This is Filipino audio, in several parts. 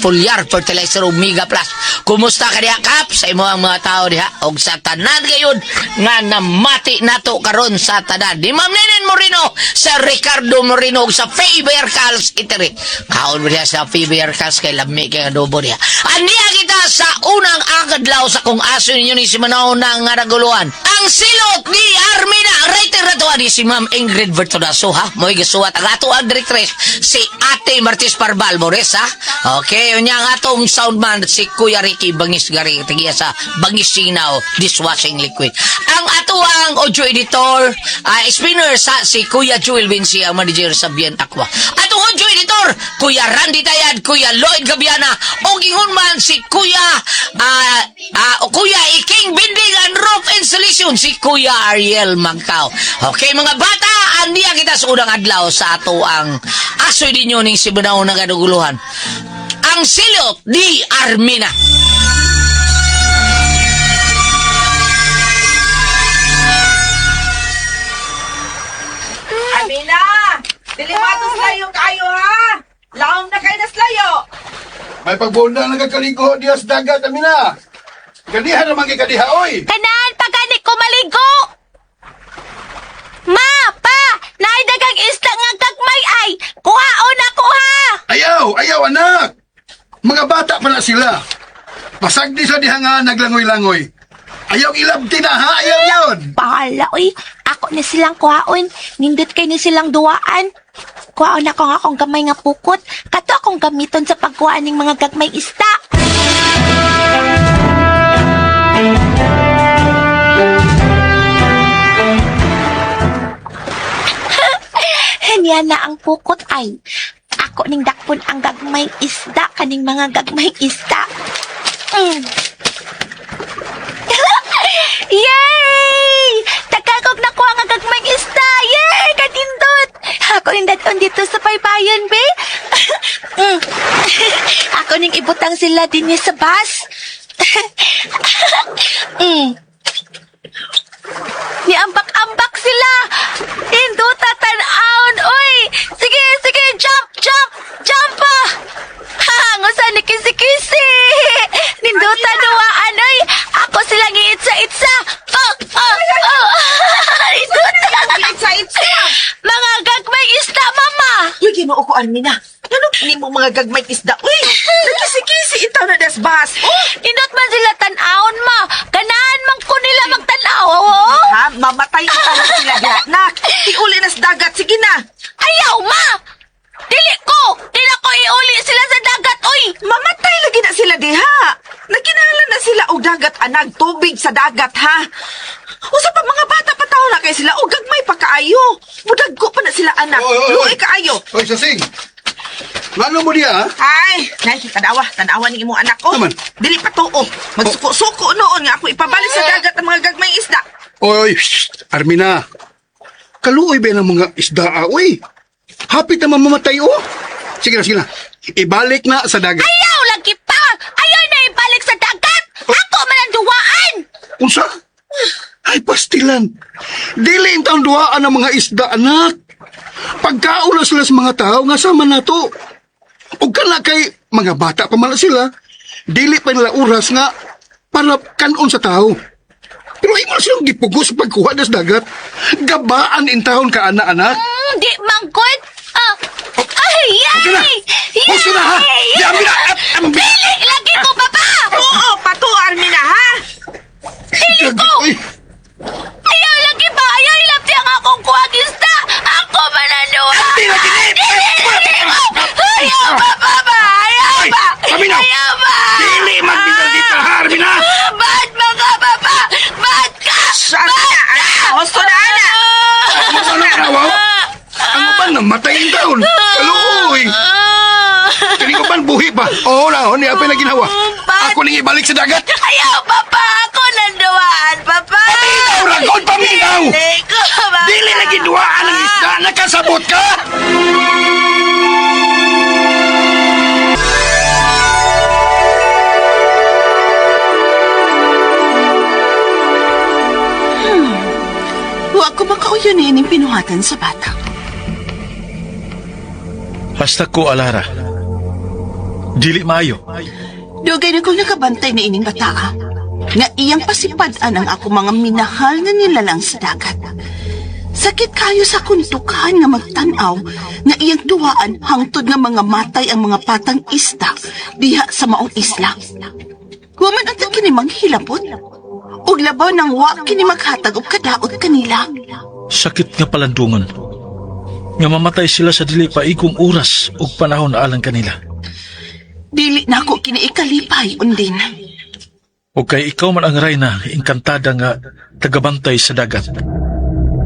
Foliar Fertilizer Omega Plus. Kumusta ka diha, Kap? Sa imo ang mga tao diha og sa tanan gayon nga namati nato karon sa tanan. Di Ma'am Nenen Moreno, sa Ricardo Moreno sa Faber Cals Eatery. Kaon mo diha sa Faber Cals kay lami kay adobo diha. Aniya kita sa unang akadlaw sa kung aso ninyo ni si Manaw na nga naguluhan. Ang silot ni Armina writer na to di si Ma'am Ingrid Vertodaso ha. Mo'y gasuwat ang ato ang directress si Ate Martis Parbal Mores ha. Okay, yun yung atong soundman si Kuya Ricky Bangis Gari tigiya sa Bangis Sinaw dishwashing liquid. Ang ato ang audio editor spinner sa si Kuya Joel Vinci ang manager sa Bien Aqua. Atong audio editor Kuya Randy Tayad, Kuya Lloyd Gabiana o gingon man si Kuya Kuya Iking Bindigan Roof Installation si Kuya Ariel Magtao. Okay mga bata, andiya kita sa unang adlaw sa ato ang asoy dinyo ning Sibanaw na ganuguluhan. Ang silot ni Armina. Armina! Dilimatos layo kayo ha! Laom na kayo nas layo! May pagbunda nagkakaliko diya sa dagat, Amina. Kadiha naman kay kadiha, oy. Tanan, pagani ko maligo! Ma! Pa! Naidagang isda nga gagmay ay! Kuhaon ako ha! Ayaw, anak. Mga bata pa na sila. Pasagdi sa diha nga naglangoy-langoy. Ayaw ilabti na, ha? Ayaw yun. Bahala, uy. Ako na silang kuhaon. Nindot kayo na silang duwaan. Kuhaon ako nga akong gamay nga pukot. Kato akong gamiton sa pagkuhaan ng mga gagmay isda. Yan na ang pukot ay. Ako ning dakpon ang gagmay isda kaning mga gagmay isda. Yay! Takagog na ko ang gagmay isda. Yay! Kadindot! Ako ning daton dito sa paybayon, be. Ako ning ibutang sila din sa bus. Niambak-ambak sila. Induta tan-aon, oy. Sige, jump pa. Ngusan ni kisi-kisi. Ninduta duwaan, oy. Ako silang iitsa-itsa. Induta. Mga gagmay isda, mama. Uy, ginoo ko Armina. Ano ni mo mga gagmay isda? Uy, nagkisi-kisi itaw na das bas. Nindot man sila tan-aon, ma. Ganahan man ko nila magtanaw, oh. Ha? Mamatay itaw na sila diha. Nak, iuli nas dagat. Sige na. Ayaw, ma. Dili ko iuli sila sa dagat, oy. Mamatay lagi na sila diha. Nagkinahanglan na sila og dagat anag tubig sa dagat ha. Usa pa mga bata pa taon na kay sila og gagmay pa kaayo. Budagko pa na sila anak. Luoy kaayo. Oy, Sasing. Ngano mo diya, ha? Ay, nay tanawa ni imong anak ko. Naman. Dili pa tuo. Magsuko-suko noon nga ako ipabalik sa dagat ang mga gagmay isda. Oy, Armina. Kaluoy ba ng mga isda, oy? Hapit na mamamatay, oh. Sige na. Ibalik na sa dagat. Ayaw lagi pa. Ayaw na ibalik sa dagat. Ako man ang duwaan. Unsa? Ay, pastilan. Dili ang taong duwaan ng mga isda, anak. Pagkauna sila sa mga tao, nga sama na to. O kana kay mga bata pa man sila, dili pa nila oras nga para kanon sa tao. Pero imo silang gipugos sa pagkuha nas dagat. Gabaan in taon ka, anak-anak. Di manggod. Ay, yay! Huwag na, ha? Di, Amina! Dili lagi ko, papa! Oo, pato Armina ha. Dili ko! Uy, Ayaw lagi ba? Ayaw ilapti ang akong kuwag isda! Ako mananawa! Di lagi, Dili ko! Ayaw ba, papa? Ayaw Ay, ba? Amina! Ayaw ba? Dili magdindal dito, ha, Armina! Bad mga papa! Bad ka! Saan na? Gusto na na. Ano ka nawaw? Ano ba namatay yung taon? Kaluoy! Kani ko ban buhi pa? Oo na, ni apa na ginawa? Ako nang ibalik sa dagat. Ayaw, papa! Ako nanduwaan, papa! Paminaw, ragon, paminaw! Dili ko, papa! Dili na ginuwaan ang isda, nakasabot ka! Wa ko makauyonin yung pinuhatan sa bata. Basta ko, Alara. Dili maayo. Dugay na kong nakabantay na ining bata. Nga iyang pasipadaan ang ako mga minahal na nilalang sa dagat. Sakit kayo sa kuntukan nga magtanaw nga iyang duwaan hangtod nga mga matay ang mga patang isda diha sa maong isla. Waman ang kini manghilabot. Ug labaw nang wa kini maghatag og kadaot kanila. Sakit nga palandungan. Nga mamatay sila sa dili pa igong oras ug panahon alang kanila. Dili na ako kini ikalipay undin. O kay ikaw man ang reyna, engkantada nga tagabantay sa dagat.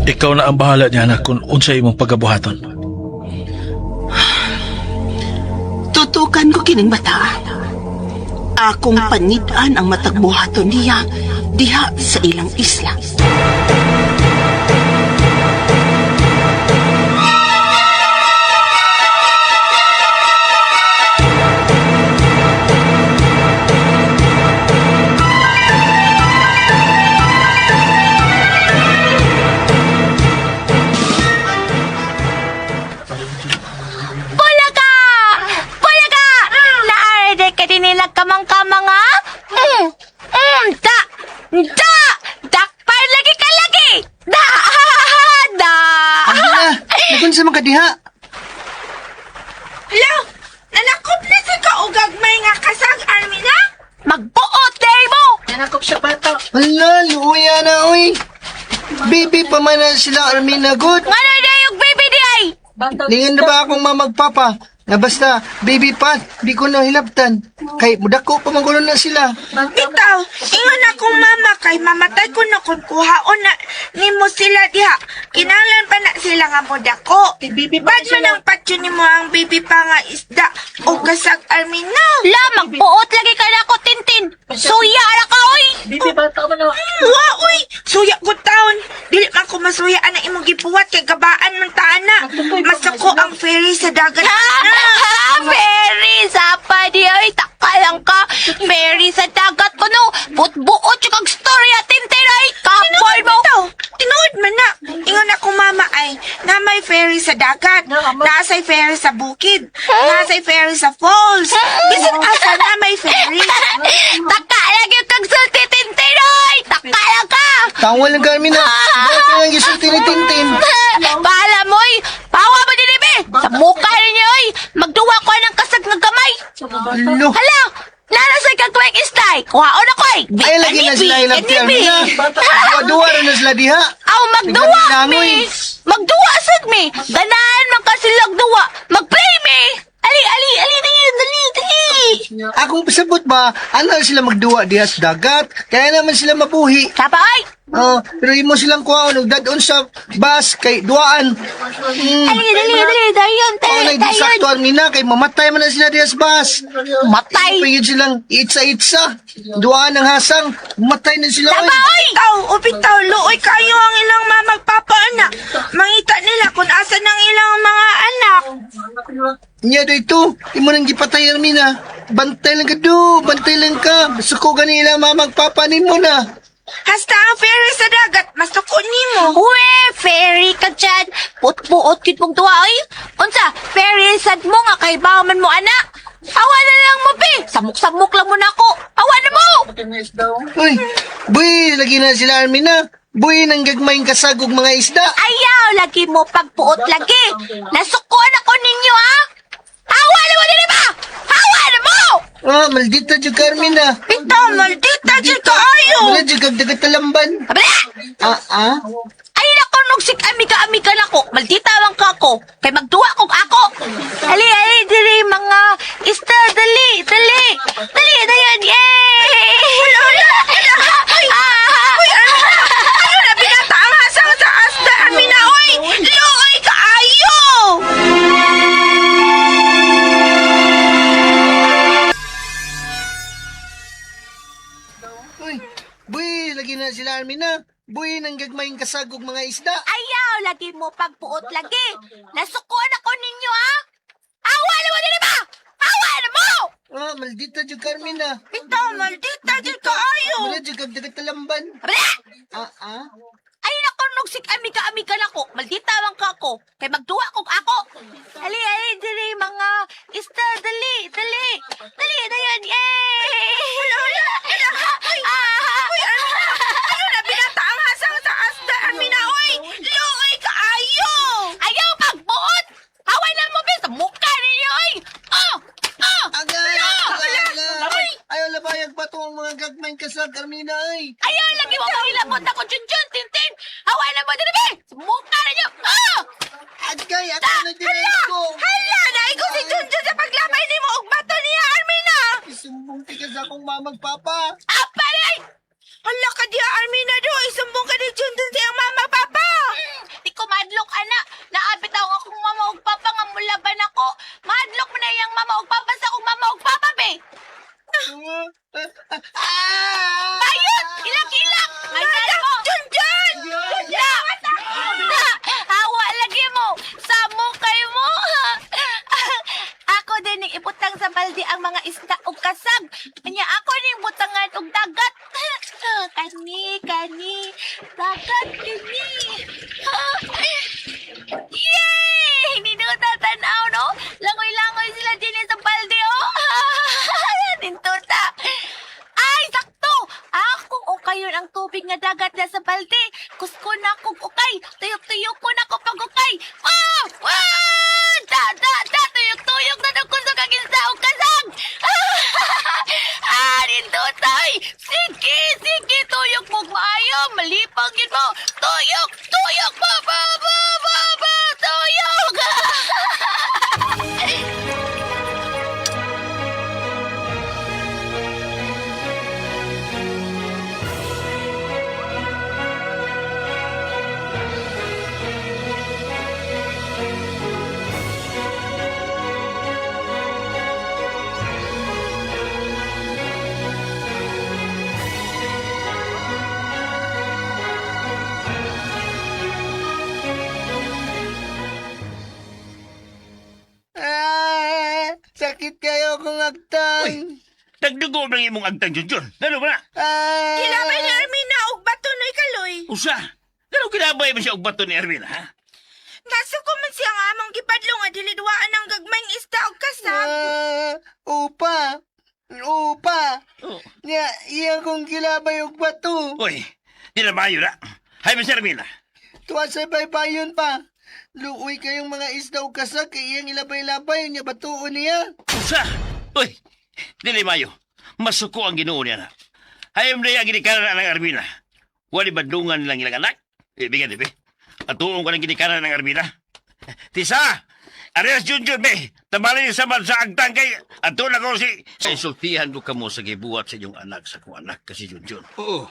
Ikaw na ang bahala niya na kung unsay imong pagabuhaton. Tutukan ko kining bata. Akong panitaan ang matagbuhaton niya diha sa ilang isla. Bulaga! Bulaga! Naarade ka din nila kamang-kamang, ha? Da! Da! Dakpan lagi ka lagi! Da! Da! Armina, nagunsa man ka diha? Hello? Nanakop na si kaugagmay nga kasag, Armina? Magbuot, day mo! Hala, luya na, uy. Baby pa man na sila, Armina, good. Nga na yung baby di ay! Lingan na ba akong mamagpapa? Na basta, baby pa, di ko na hilabtan. Kay mudako pa magulo na sila. Bitaw, ingon akong mama kay mamatay ko na kung kuhaon na ni mo sila diha. Kinanglan pa na sila nga mo dako. Bad man ang patyo ni mo ang baby pa nga isda o kasag, Armina. La, magbuot lagi ka na ako, Tintin! Suya na ka, oy! Wa, uy! Suya ko taon. Dili man ko masuya na imong gibuhat kay gabaan man taana. Masako ang ferry sa dagat. Ferry! Sapa di, oy! Taka lang ka! Ferry sa dagat ko, no! Putbuot yung kag storya, Tintin, oy! Kapoy mo! Tinuod man na. Ingon ako mama ay na may ferry sa dagat. Nasa'y ferry sa bukid. Nasa'y ferry sa falls. Bisan asa na may ferry. Taka lang yung kag sulti, Tintin, oy! Taka lang ka! Tawal ng Armina. Bakit lang gisulti ni Tintin? Bahala mo, oy! Pawa mo din, ibe! Sa mukha ninyo, oy! Magduwa ko ng kasag ng gamay! Lo, Hala! Narasay kang kwek istay! Kuhaon ako, eh! ay lagi na sila hilabti, Armina. Duwa na sila diha. Aw, magduwa Langoy. mi! Magduwa sad mi! Ganahan man ka silang duwa! Mag-play mi! Ali, dali! Akong pasabot ba, ano sila magduwa diha sa dagat? Kaya naman sila mabuhi. Sapa, ay! Pero imo silang kuha, dadon sa bus, kay duwaan. Ali, dayon, Nang di sakto, Armina, kay mamatay man na sila diha sa bus. Matay! Pagid silang itsa-itsa. Duwaan ng hasang, matay na sila. Sapa, oy. oy! Bitaw, luoy kayo ang ilang mamagpapa anak. Mangita nila kung asa ng ilang mga anak. Nya do ito, imo nang gipatay, Armina. Bantay lang ka do, bantay lang ka. Suko ganila mamagpapanin mo na. Hasta ang ferry sa dagat, masuko nimo. Uwe, fairy ka dyan! Putbuot kit mong tuwa, oy! Unsa, fairy sad mo nga kay bawman mo, anak! Awa na lang mo, be! Samok-samok lang mo na ako! Awa na mo! Uy, buy, lagi na sila, Armina. Buy, nang gagmayng kasagog mga isda. Ayaw, lagi mo pagpuot lagi! Nasukuan ako ninyo, ha? Awa na mo, dili ba? Awa na mo! Maldita dyan ka, Armina. Bitaw, maldita dyan kaayo. Wala dyan kag dagat talamban. Abala! Ay, naku, nugsik amiga-amiga na ko. Maldita lang ka ako. Kay magduwa kong ako. Ali, dili, mga isda, dali. Dali, dayan, yay! Ano na binata ang hasang sa asda, Armina, oy! Luoy kaayo! Uy, buy, lagi na sila, Armina. Buy, nang gagmayng kasagog mga isda. Ayaw, lagi mo pagpuot lagi. Nasukuan ako ninyo, ha? Awa na mo, dili ba? Awa na mo! Maldita dyan ka, Armina. Bitaw, maldita dyan kaayo. Wala dyan kag dagat talamban. Abala! Ah? Ay, naku, nugsik amika-amika na ko. Malditawan ka ko. Kay magduwa kog ako. Ali, diri mga isda, dali. Dali, dayan. Hala. Ano na binata ang hasang sa asda, Armina, oy! Luoy ka ayo! Ayaw pagbuot! Haway na mo, bis! Mukha ninyo, oy! Agay! Ayaw labayag ba ito ang mga gagmayng kasag, Armina, ay? Ayaw, lagi mo pangilabot ako, Junjun, Tintin! Haway na mo, din ba? Mukha ninyo! Agay, ako na direct ko! Hala, naigo si Junjun sa paglamay ni mo og bato niya, Armina! Isumbong tigas akong mamagpapa! Apalay! Hala ka diya, Armina, do! Isumbong ka ni Junjun sa iyang mama, papa! Di ko madlok, ana. Naapit ako akong mama ug papa nga mulaban ako. Madlok mo na yung mama ug papa sa akong mama ug papa, be! Bayot! Ilak-ilak! Mandan mo! Junjun! Hawa lagi mo! Samo kayo mo! Ako din ning ibutang sa balde ang mga isda ug kasag. Kanya ako ning butangan og dagat. Kani. Dagat kini. Yay! Hindi na ko tatanaw, no? Langoy-langoy sila din sa balde, oh! Nintuta! Ay, sakto! Ako ukayon ang tubig nga dagat na sa balde. Kusko na akong ukay. Tuyok-tuyok ko na ako pag ukay. Tuyok-tuyok na ako sa kaginsa o kasang. Nintutay! Sige, tuyok mo maayo. Malipagin mo. Tuyok mo, tuyok! Sakit kayo kung agtang! Tagdugo ng imong agtang Junjun. Lalo ba na? Kilabay ni Armina og bato ni Kaloy. Usa. Lalo kinabay mo siya og bato ni Erwin, ha? Naso ko man siya nga among gipadlo nga diliduaan ng gagmayng isda og kasag. Upa! Oh. Iya kong kilabay og bato! Uy, di na mayo na. Hay, Miss Ermina. Tuwa sa baybayon pa! Luoy kayong mga isda o kasag kay iyang ilabay-labay niya batuon niya. Usa. Uy, dili mayo. Masuko ang ginoo niya na. Hayam na yung ginikaran ng Armina. Wali badungan lang ilang anak. Bigan, be. At tuong ko ng ginikaran ng Armina. Tisa! Arias Junjun, be. Tabalin niya sa agtang kay... At tuong ako si... Insultihan ko ka mo sa gibuhat sa inyong anak sa kong anak kasi Junjun. Oo.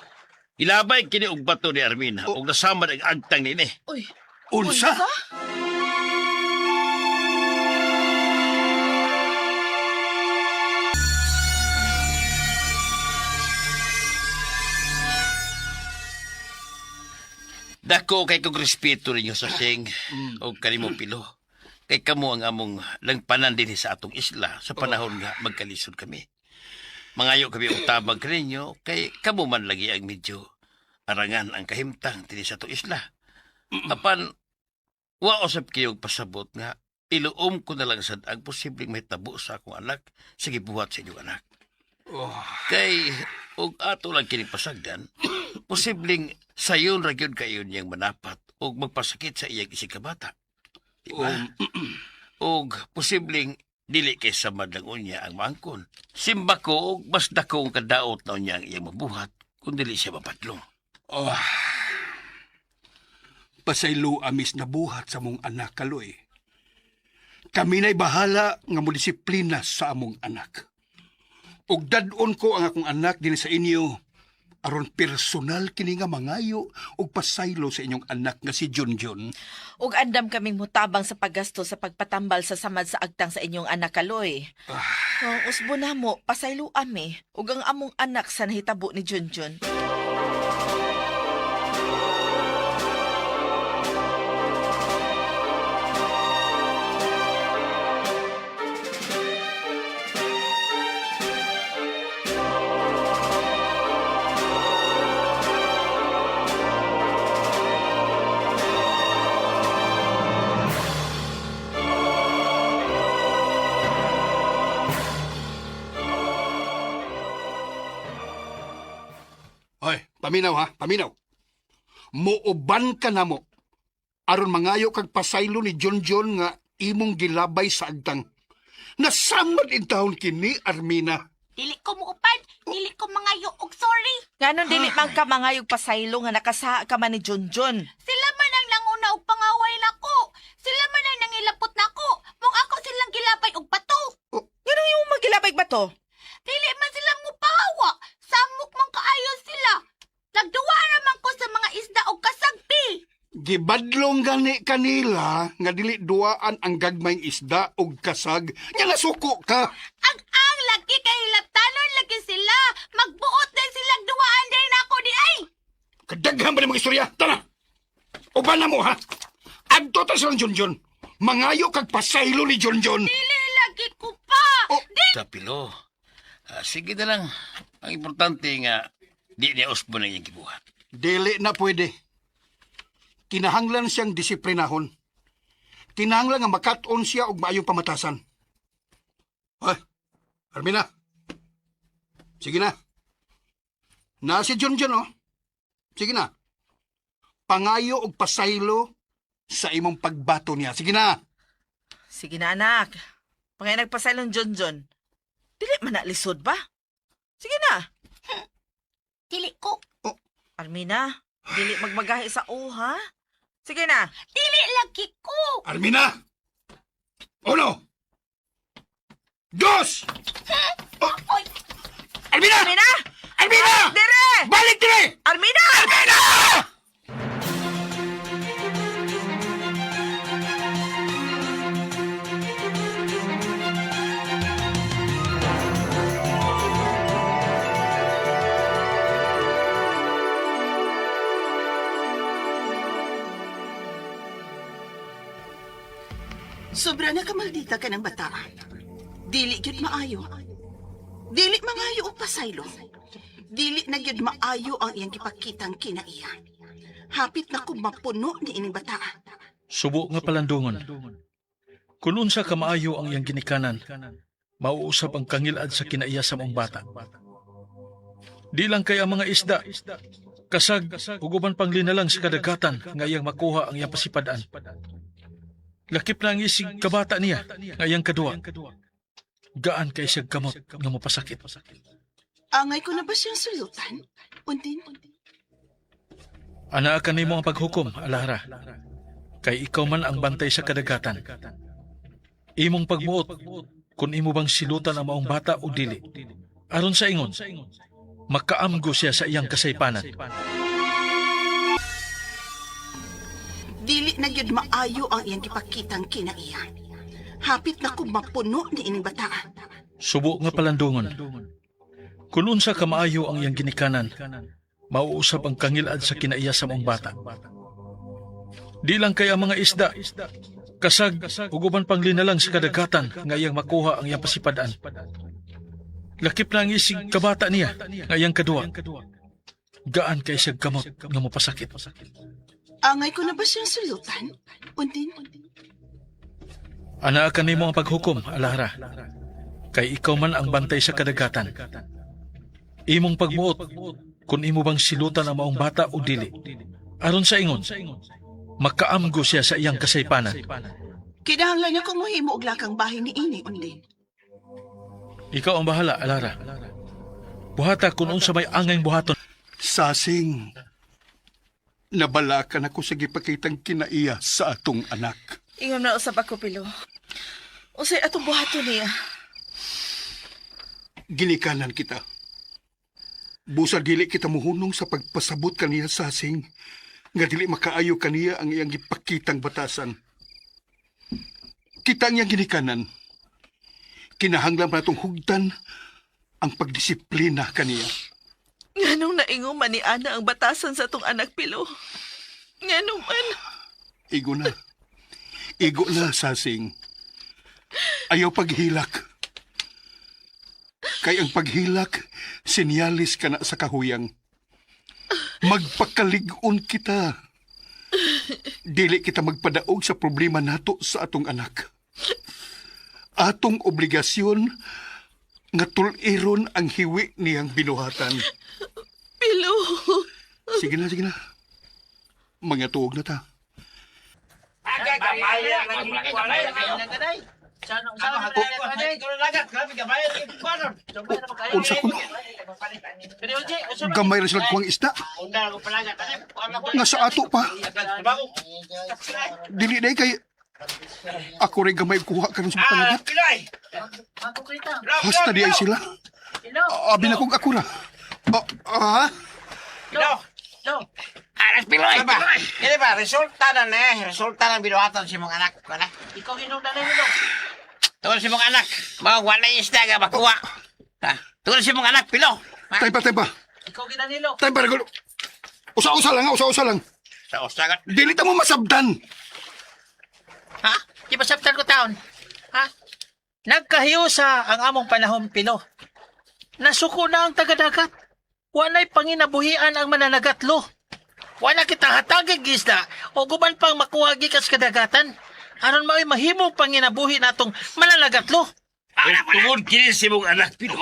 Ilabay kini og bato ni Armina. Og nasama ang agtang nini. Unsa? Dako kay kong respeto ninyo sa sing o kanimo pilo. Kay kamo ang among langpanan din sa atong isla sa panahon nga magkalisod kami. Mangayo kami og tabang kaninyo kay kamo man lagi ang medyo arangan ang kahimtang din sa atong isla. Apan wa usab kayo pasabot nga iluom ko na lang sad ang posibleng mahitabo sa akong anak sa gibuhat sa inyong anak. Kay og ato lang kini pasagdan, posibleng sayon ra gyud kayo niyang manapat og magpasakit sa iyang isikabata. Diba? Og posibleng dili kay samad lang unya ang maangkon. Simba ko og mas dako ang kadaot na unya ang iyang mabuhat kung dili siya mapadlong. Pasaylo amis na buhat sa mong anak, Kaloy. Kami na'y bahala nga mo disiplina sa among anak. Og dadon ko ang akong anak din sa inyo aron personal kini nga mangayo og pasaylo sa inyong anak nga si Junjun. Ug andam kaming mutabang sa paggasto sa pagpatambal sa samad sa agtang sa inyong anak, Kaloy. Usbo na mo, pasaylo ami, ug ang among anak sa nahitabo ni Junjun. Hoy, paminaw ha, paminaw. Muuban ka na mo. Aron mangayo kag pasaylo ni John nga imong gilabay sa agtang. Nasamad in taon kini, Armina. Dili ko muupan, dili ko mangayo og sorry. Ganon dili man ka mangayog pasaylo nga nakasaha ka man ni Junjun. Sila man ang nanguna og pangaway nako. Sila man ang nangilapot nako. Mong ako silang gilabay og bato. Ganun yung magilabay ba to? Dili man sila mupahawa. Samok man kaayo sila. Nagduwa naman ko sa mga isda og kasagpi. Gibadlong gani kanila nga dili duaan ang gagmayng isda og kasag. Nya nasuko ka. Ang lagi kay hilabtanon lagi sila. Magbuot na silang duwaan din ako di ay. Kadaghan ba ni mga istorya? Tara! Uban na mo ha! Adto ta silang Junjun. Mangayo kag pasaylo ni Junjun. Dili lagi ko pa. Sa pilo. Sige na lang. Ang importante nga, di niya usbo na iyang gibuhat. Dili na pwede. Kinahanglan siyang disiplinahon. Kinahanglan nga makat-on siya og maayong pamatasan. Hoy, Armina. Sige na. Na si Junjun, oh. Sige na. Pangayo og pasaylo sa imong pagbato niya. Sige na. Sige na, anak. Pangay nagpasaylong Junjun. Dili man na lisod ba? Sige na. Dili ko. Armina, dili magmagahi sa ha? Sige na. Dili lagi ko. Armina! Uno! Dos! Oy, Armina! Armina! Armina! Dire! Balik dire! Armina! Armina! Sobra na kamaldita ka ng bata. Dili gyud maayo. Dili mangayo og pasaylo. Dili na gyud maayo ang iyang gipakitang kinaiya. Hapit na ko mapuno ni ining bata. Subo nga palandungon. Kung unsa ka maayo ang iyang ginikanan, mauusap ang kangilad sa kinaiya sa mong bata. Di lang kay ang mga isda, kasag, uguban pang linalang sa kadagatan nga iyang makuha ang iyang pasipadaan. Lakip na ang isig kabata niya, nga iyang kadua. Gaan kay siyang kamot nga mapasakit. Angay ko na ba siyang sulutan? Undin. Ana ka nimo ang paghukom, Alara. Kay ikaw man ang bantay sa kadagatan. Imong pagmuot, kung imo bang silutan ang maong bata o dili. Aron sa ingon, makaamgo siya sa iyang kasaypanan. Dili na gyud maayo ang iyang gipakitang kinaiya. Hapit na ko mapuno ni ining bata. Subo nga palandungon. Kung unsa ka maayo ang iyang ginikanan, mauusap ang kangilad sa kinaiya sa mong bata. Di lang kay ang mga isda, kasag, uguban pang linalang sa kadagatan nga iyang makuha ang iyang pasipadaan. Lakip na ang isig kabata niya nga iyang kadua. Gaan kay siyang kamot nga mapasakit. Angay ko na ba siyang sulutan? Undin. Ana ka nimo ang paghukom, Alara. Kay ikaw man ang bantay sa kadagatan. Imong pagmuot, kung imo bang silutan ang maong bata o dili. Aron sa ingon, makaamgo siya sa iyang kasaypanan. Kinahanglan niya kung mohimo og lakang bahay ni ini, Undin. Ikaw ang bahala, Alara. Buhata kung unsa may angay buhaton. Sasing, nabalakan ako sa gipakitang kinaiya sa atong anak. Ingon na usab ako, Pilo. Usay atong buhaton niya. Ginikanan kita. Busa dili kita muhunong sa pagpasabot kaniya, Sasing, nga dili makaayo kaniya ang iyang gipakitang batasan. Kita ang iyang ginikanan. Kinahanglan pa natong hugdan ang pagdisiplina kaniya. Nganong naingon man ni Ana ang batasan sa atong anak, Pilo? Nganong man? Igo na. Igo na, Sasing. Ayaw paghilak. Kay ang paghilak, sinyalis ka na sa kahuyang. Magpakalig-on kita. Dili kita magpadaog sa problema nato sa atong anak. Atong obligasyon nga tuliron ang hiwi niyang binuhatan. Pilo. Sige na. Mga tuog na ta. Unsa ko gamay ra sila kuwang isda. Nga sa ato pa. Dili day kay ako rin gamay kuha karon sa panagat. Hasta di ay sila. Abi na kong ako ra. Anak Piloy! Ini ba, resulta ng binuhatan si mong anak. Wala? Ikaw hinong na nilo. Tungkol si mong anak, wala yung isda ka makuha. Tungkol si mong anak, Pilo. Tay pa. Ikaw ginanilo. Tay pa gulo. Usa-usa lang. Sa osagat. Dili ta mo masabdan. Ha? Di ba sabtan ko taon? Ha? Nagkahiusa ang among panahon, Pilo. Nasuko na ang tagadagat. Wala'y panginabuhian ang mananagatlo. Wala kita hatagig isda o guban pang makuha gikas kadagatan. Aron mao'y mahimo panginabuhi natong mananagatlo. Tungod kini si mong anak, Pilo.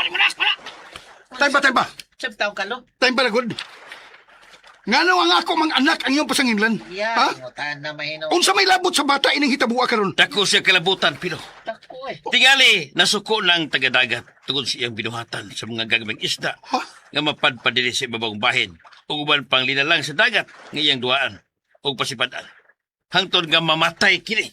Tay pa. Sabtaw ka lo? Tay pa gud. Ngano ang ako mang anak ang iyong pasanginlan? Ha? Tingutan na mahino. Unsa may labot sa bata ining hitabuha karon? Dako siya kalabutan, Pilo. Tako eh. Tingali, nasuko ng tagadagat tungod sa iyang binuhatan sa mga gagawing isda nga mapadpadili sa ibabang bahin o uban pang linalang sa dagat ng iyang duaan o pasipadan. Hangtod nga mamatay kini.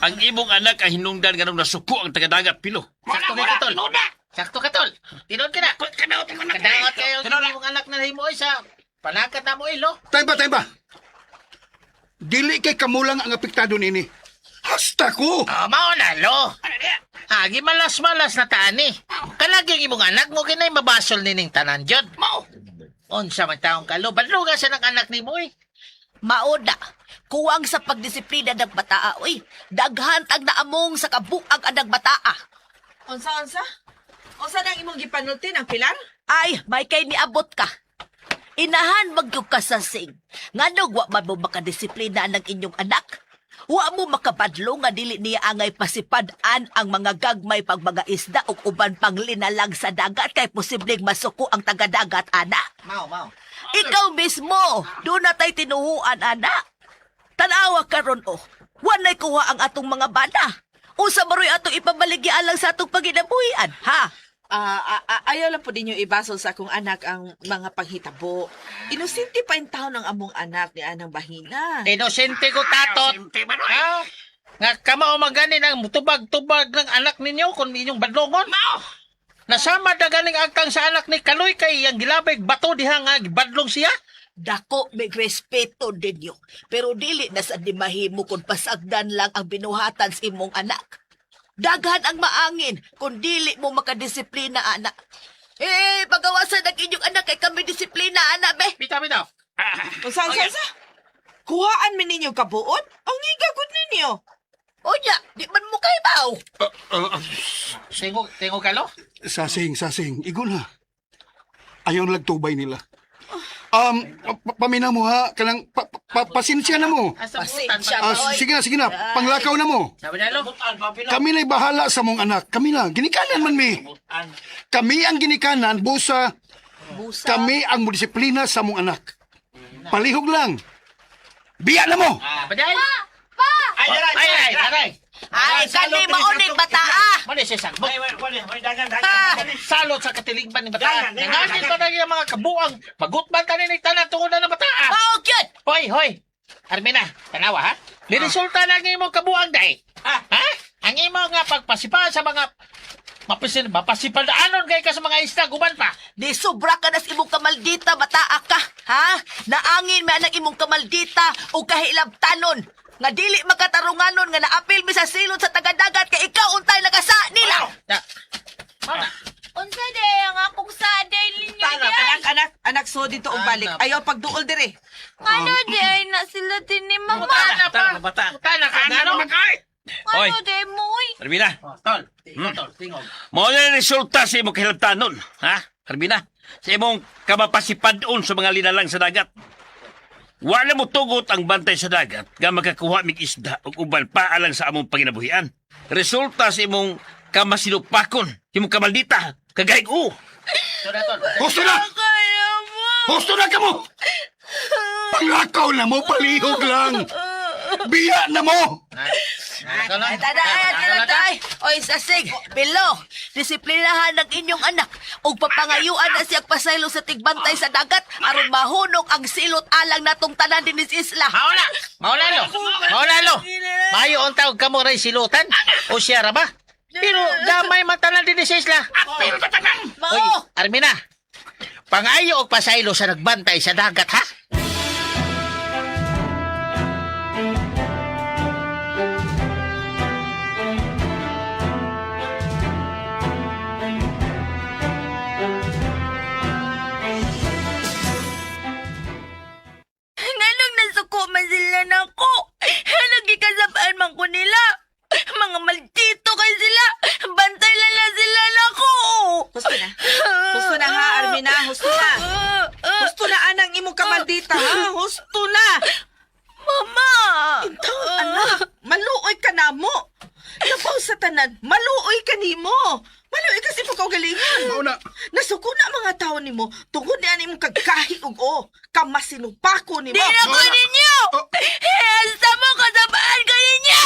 Ang imong anak ang hinungdan ganong nasuko ang tagadagat, Pilo. Sakto ka tol. Sakto ka tol. Tinod ka na. Kadaot kayo sa imong anak na himo sa panakat na mo ilo. Tay pa. Dili kay kamulang ang apektado nini. Hasta ko. Mao na lo. Agi malas-malas na tani. Kalaging imong anak mo kinay mabasol nining tanan jud. Mao. Unsa man taong kalo, badluga sa ng anak ni mo eh. Maoda, kuwang sa pagdisiplina ng bataa, uy. Daghan tag naamong sa kabuag adag bataa. Unsa? Unsa nang imong gipanulti ng pilar? Ay, may kay niabot ka. Inahan magyug ka sa sing. Nganong wa man mo makadisiplina ng inyong anak? Wa mo makabadlo nga dili niya angay pasipad-an ang mga gagmay pag mga isda ug uban pang linalang sa dagat kay posibleng masuko ang taga-dagat, ana. Mao. Ikaw mismo, doon na tayo tinuhuan, anak. Tanawa karon oh. Wanay kuha ang atong mga bana. Usa maroy atong ipabaligya alang sa atong paginabuhian, ha? Ayaw lang po ninyo ibasol sa akong anak ang mga panghitabo. Inusinti pa yung tao ng among anak ni Anang Bahina. Inosente ko tatot. Ah, nga kamao maganin ang tubag-tubag ng anak ninyo kung inyong badlongon. Nasama na ganing agkang sa anak ni Kaloy kay yang gilabay bato diha nga gibadlong siya. Dako may respeto ninyo. Pero dili na sa di mahimo kung pasagdan lang ang binuhatan sa imong anak. Daghan ang maangin kung dili mo makadisiplina, anak. Pagawasan ang inyong anak kay kami disiplina, anak, be. Bitaw. Unsa? Kuhaan mi ninyo kabuot? Ang igagod ninyo. Onya, di man mo kay baw. Tingo kalo? Sasing. Igo na. Ayaw lagtubay nila. Pamina mo ha. Kanang pasensya na mo. Pasensya na, oy. Sige na. Panglakaw na mo. Sabi na lo. Kami na'y bahala sa mong anak. Kami na. Ginikanan man mi. Kami ang ginikanan. Busa. Kami ang disiplina sa mong anak. Palihog lang. Biya na mo. Paday. Ay. Ay, kani maoning bataa. Mali siya sakbo. Salot sa katiligban ng bataan. Nanganin ko na yung mga kabuang. Pagutban ka ni tanan tungod na ng bataan. Oh, cute. Hoy. Armina, tanawa ha? Liresulta na ng imong kabuang dahi. Ha? Ang imo nga pagpasipa sa mga mapasipaldaanon kay ka sa mga isda guban pa. Di sobra ka na sa imong kamaldita, bataa ka. Ha? Naangin may anang imong kamaldita o kahilabtanon. Nga dili makatarunganon nga naapil mi sa silot sa tagadagat kay ikaw untay nagasa nila. Mana? Unsa day ang akong saday ninyo Anak, so dito og balik. Ayaw pagduol dire. Ano day na sila din ni mama? Tana ka gano? Oy, day moy? Armina. Tol, tingog. Mo na resulta sa imong kahilabtanon, ha? Armina, sa imong kamapasipadon sa mga linalang sa dagat. Wala mo tugot ang bantay sa dagat nga makakuha mig isda ug uban paalang sa among panginabuhian. Resulta sa imong kamasinupakon, imong kamaldita, kagayg o. Husto na! Husto na ka mo! Pangakaw na mo, palihog lang! Biya na mo! Taday! Oy, sasig, Pilo, disiplinahan ng inyong anak ug papangayuan na siyang pasaylo sa tigbantay sa dagat aron mahunok ang silot alang natong tanan dinis isla. Maulalo! Mayo ang tawag ka mo rin silutan? O siya ra ba? Pero damay matalan din sa isla. Oy, Armina, pangayo o pasaylo sa nagbantay sa dagat, ha? Nganong nasuko man sila nako. Nagikasabaan man ko nila. Mga maldito kay sila. Bantay lang na sila nako. Husto na. Husto na ha, Armina. Husto na. Husto na anang imong kamaldita ha. Husto na. Mama! Ikaw, anak. Maluoy ka na mo. Labaw sa tanan. Maluoy ka ni mo. Maluoy kasi pagkaugalingan. Mauna. Nasuko na ang mga tao ni mo. Tungod na imong kagkahig ug o. Kamasinupako ni mo. Di na ko ninyo! Hesta mo kasabaan ka ninyo!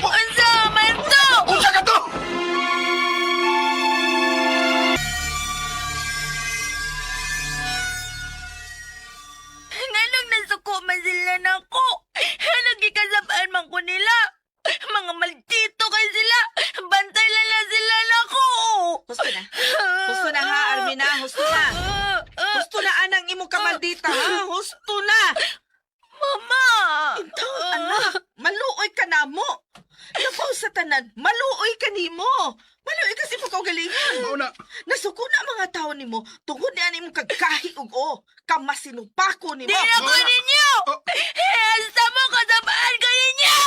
Unsa man to? Unsa ka to? Nganong nasuko man sila nako. Nagikasabaan man ko nila. Mga maldito kay sila. Bantay lang na sila nako. Husto na. Husto na ha, Armina. Husto na. Husto na anang imong kamaldita ha. Husto na. Mama! Ikaw, anak. Maluoy ka na mo. Labaw sa tanan. Maluoy ka ni mo. Maluoy kasi pagkaugalingan. Mauna. Nasuko na ang mga tao ni mo. Tungod na imong kagkahig ug o. Kamasinupako ni mo. Di na ko ninyo! Hesta mo kasabaan ka ninyo!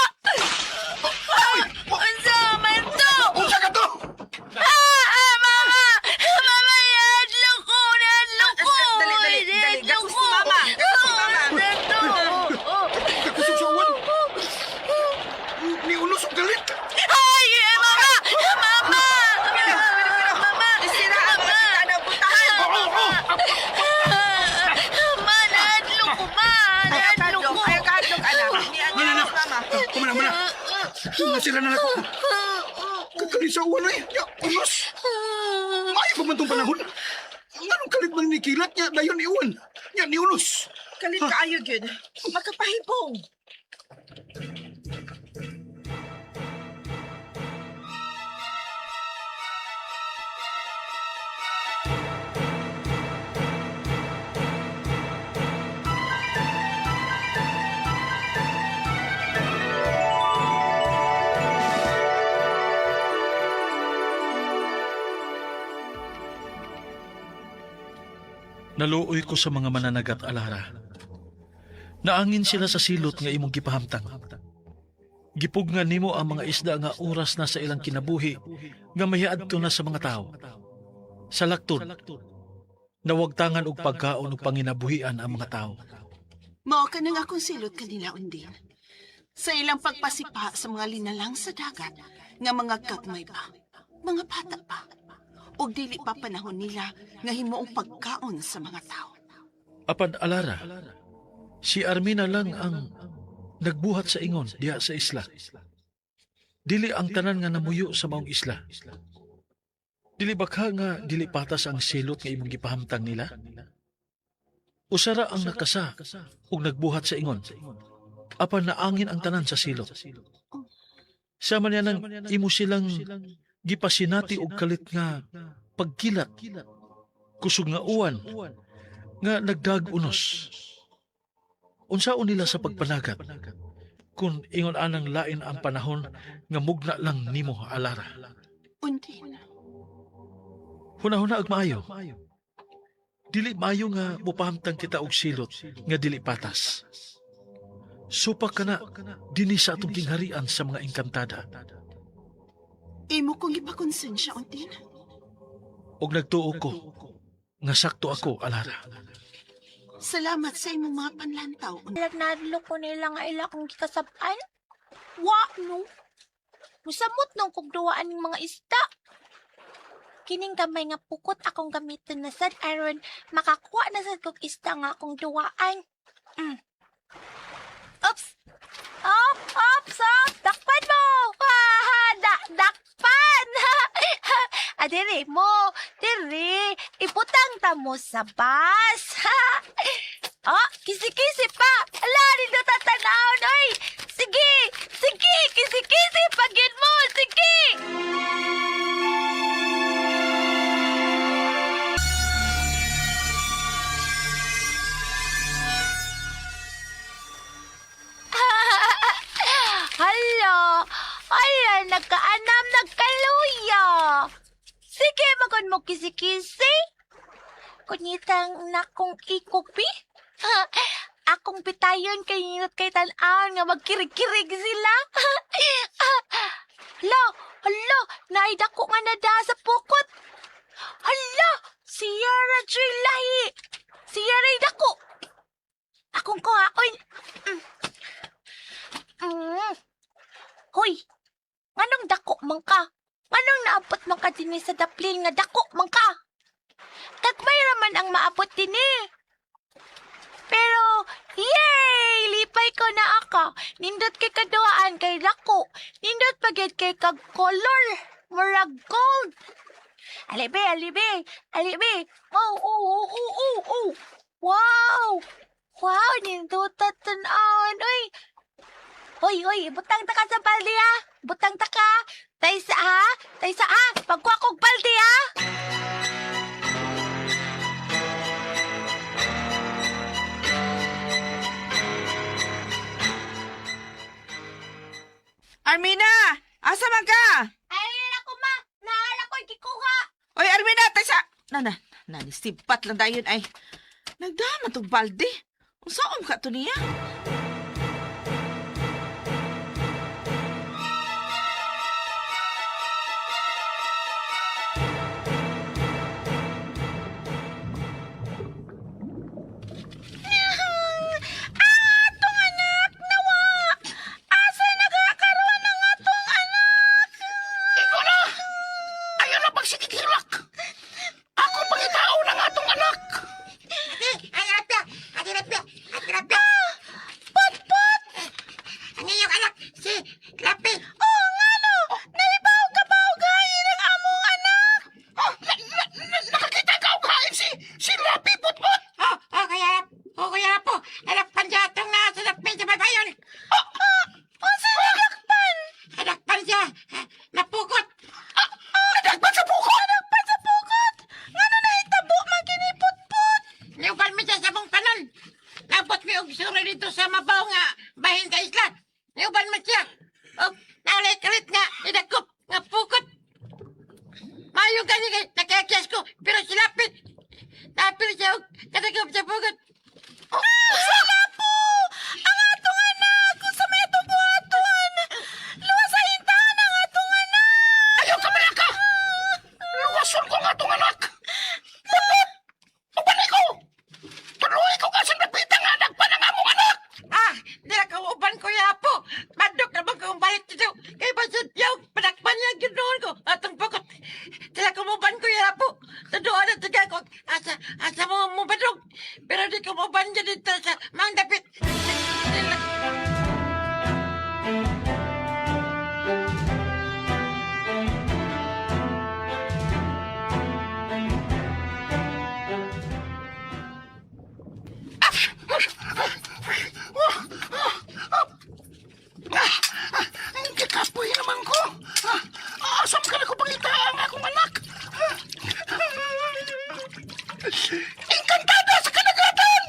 Unsa man to? Unsa ka to? Mama! Mama, ihadlok ko! Ihadlok ko! Dali. Ihadlok Gakus ko! ni Mama. Gakus ni Mama. Kakususawan. Ni unos og galit. Ay! Mama! Mama! Mama! Isira ang mga na puntahan. Ma, nahadlok ko, ma! Nahadlok ko! Ayaw kahadlok, anak. Ni ang Mana. Mama. Kumana. Nga sila na ako. Kakalisawan na eh. Ya, unos. May pa man tong panahon. Anong kalit man ni kilat niya dayon iwan? Nya ni unos. Kalit kaayo gyud. Makapahibong. Naluoy ko sa mga mananagat, Alara. Naangin sila sa silot nga imong gipahamtang. Gipugngan nimo ang mga isda nga oras na sa ilang kinabuhi nga mahiadto na sa mga tao. Sa lakton, nawagtangan og pagkaon ug panginabuhian ang mga tao. Mao ka nang akong silot kanila undin. Sa ilang pagpasipa sa mga linalang sa dagat nga mga gagmay pa, mga bata pa, ug dili pa panahon nila nga himuong pagkaon sa mga tao. Apan Alara, si Armina lang ang nagbuhat sa ingon diha sa isla. Dili ang tanan nga namuyo sa maong isla. Dili baka nga dili patas ang silot nga imong gipahamtang nila? Usara ang nakasa ug nagbuhat sa ingon. Apan naangin ang tanan sa silot. Sama niya nang imo silang gipasinati og kalit nga pagkilat. Kusog nga uwan nga nagdag-unos. Unsaon nila sa pagpanagat kung ingon anang lain ang panahon nga mugna lang nimo, Alara. Undin, Hunahuna ag maayo. Dili maayo nga mupahamtang kita og silot nga dili patas. Supak ka na dinhi sa atong kingharian sa mga engkantada. imo kong ipakonsensya undin. Og nagtuo ko nga sakto ako, Alara. Salamat sa imong mga panlantaw. Lagnadlo ko nila nga ila kong gikasaban. Wa, no? Musamot nung kugduwaan ng mga isda. Kining gamay nga pukot akong gamitin na sad aron makakuha na sad kog isda nga akong duwaan. Oops! Oops! Dakpan mo! Dakpan! Adiri mo! Diri! Iputang ta mo sa bus! Kisi-kisi pa! Ala, dito tatanawon! Oy! Sige! Kisi-kisi! Pagyan mo! Sige! Hala, nagkaanam, nagkaluya. Sige, magon mo kisi-kisi. Kunyitang nakong ikupi. Akong pitayon kay ninot kay tan-aon nga magkirig-kirig sila. Hala, naidako nga nada sa pukot. Hala, siya radyo'y lahi. Siya ray dako. Akong kuhaon. Hoy, nganong dako man ka? Nganong naabot man ka din sa daplin nga dako man ka? Kagmay raman ang maabot din Pero, yay! Lipay ko na ako. Nindot kay kaduaan kay dako. Nindot pagid kay kag color. Murag gold. Alibe. Oh. Wow, nindot tatan-aon. Hoy, butang ta ka sa balde ha. Butang ta ka. Taysa ha. Pagkuha kong balde ha. Armina! Asa man ka? Ayun ako ma. Nahala ko'y kikuha. Oy, Armina, taysa! Nanisipat lang dayon ay. Nagdama tong balde. Kung saan ka to niya? Ikaw na! Ayaw na pagsikikilak! Ako pangitao ng atong anak! Pot! Ano yung anak? Si Lapi! Oo nga no. Naibaw-gabaw-gayin ang among anak. Oh, nakakita ka o kain si Lapi Putput! Kaya po! Alakpan siya itong nasa Lapi sa babayon! Unsa nagakpan? Alakpan siya! Napukot! Nadagpan sa pukot! Nagpan sa pugot. Ngano nahitabo man kini putput? Niuban mi siya sa mong tanan! Nabot mi og sura dito sa mabaw nga bahin sa isla! Niuban mo siya! Og naulay kalit nga idagkop nga pukot! Mayo gani kay nakakyas ko pero silapit! Napil siya og kadagkop sa pukot! Sala po! Ang atong anak! Kung sa may atong buhaton! Luwas sa hintahan ang atong anak! Ayaw ka malaka! Luwason ko nga itong anak! Putput! Ubanay ko! Tuloy ko kasi napitang anak pa ng among anak! Di na ka uban ko yapo! Madok na kong balik dito! Kay basod yaw! Panakpan niya ang ginoon ko! Atong pukot! Di na ka uban ko yapo! Tadoan at taga ko! Asa mo mubadog! Pero di ko uban dyan dito sa mang dapit! Kikapoy naman ko! Asam ka na ko pangita ang akong anak! Engkantada sa kanagatan!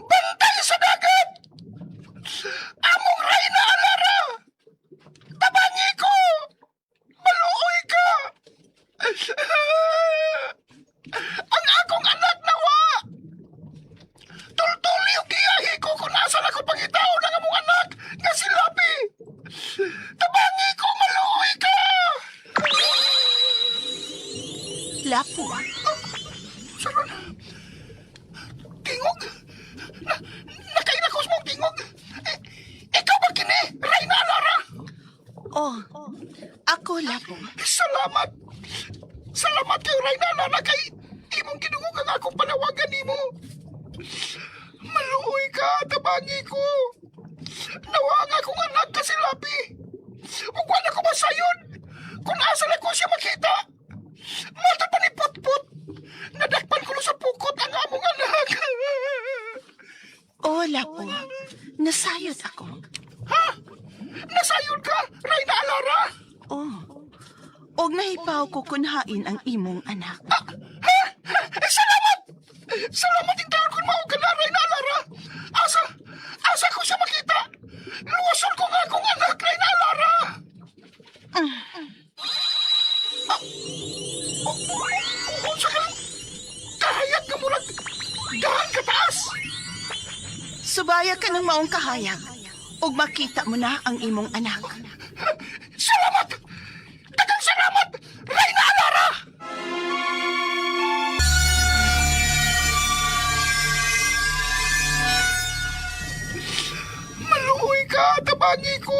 Bantay sa dagat! Among Reyna Alara! Tabangi ko! Maluoy ka! Ang akong anak nawa! Tultuli o Lapo. Salamat. Salamat kayo, Raynala, na kay imong ginungog ang akong panawagan nimo. Maluoy ka, tabangi ko. Nawa ang akong anak kasi labi. Ug wala ko masayon. Kung asa na ko siya makita. Mata pa ni Putput. Nadakpan ko sa pukot ang among anak. Lapo. Nasayod ako. Ha? Nasayon ka, Rayna Alara? Og nahipaw ko kunhain ang imong anak. Salamat! Salamat yung taon kung mao ka na, Rayna Alara. Asa ko siya makita. Luwason ko nga akong anak, Rayna Alara. Unsa ka lang? Kahayag ka murag. Dahan ka taas. Subaya ka ng maong kahayag. Og makita mo na ang imong anak. Salamat! Dagang salamat, Rayna Alara! Maluoy ka, tabangi ko.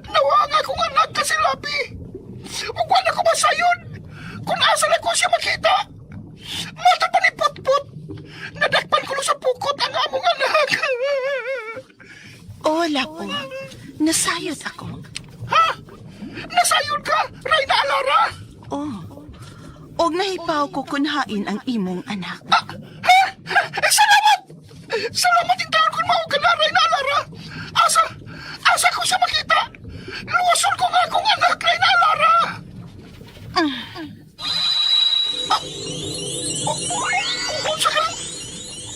Nawa nga akong anak kasi labi. Ug wala ko masayon. Kung asa na ko siya makita. Mata pa ni Putput. Nadakpan ko sa pukot ang among anak. Lapo. Nasayod ako. Ha? Nasayon ka, Rayna Alara? Og nahipaw ko kunhain ang imong anak. Salamat! Salamat yung taon kung mao ka na, Rayna Alara. Asa ko siya makita. Luwason ko nga akong anak, Rayna Alara. Unsa ka lang?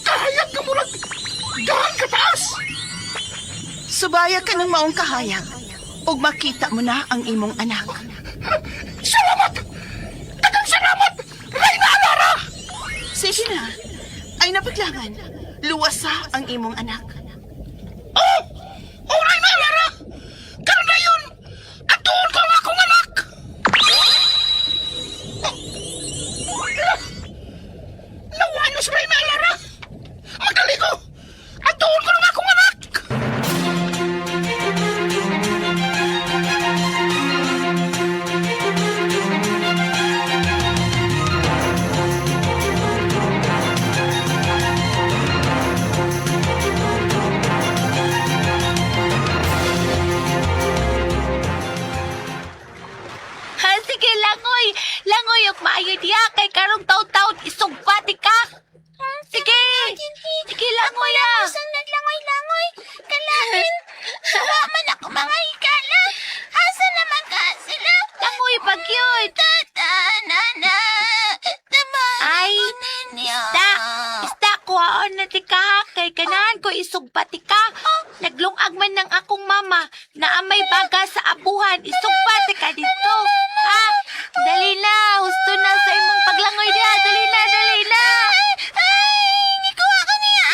Kahayag ka murag. Dahan ka taas. Subaya ka ng maong kahayag. Og makita mo na ang imong anak. Salamat! Dagang salamat, Rayna Alara! Sige na. Ay napaglangan. Luwasa ang imong anak. Rayna Alara! Karon na yun! At doon ko ang akong anak! Nawa na si Rayna Alara! Magali ko! At doon ko ang akong anak! Sige, langoy. Langoy, og maayo diya. Kay karong taon-taon, isugbati ka. Sige. Sige, langoy ah. Saan naglangoy-langoy? Kalahin. Sawa man ako mga higala. Asa naman ka sila? Langoy, pagyod. Tata, nana. Tama. Ay, ninyo. Isda, kuhaon na ti ka. Kay ganahan ko isugbati ka. Naglungag man ng akong mama na amay baga sa abuhan. Isugbati ka dito. Ha? Dali na. Husto na sa imong paglangoy diha. Dali na, dali na. Ikuha ka niya.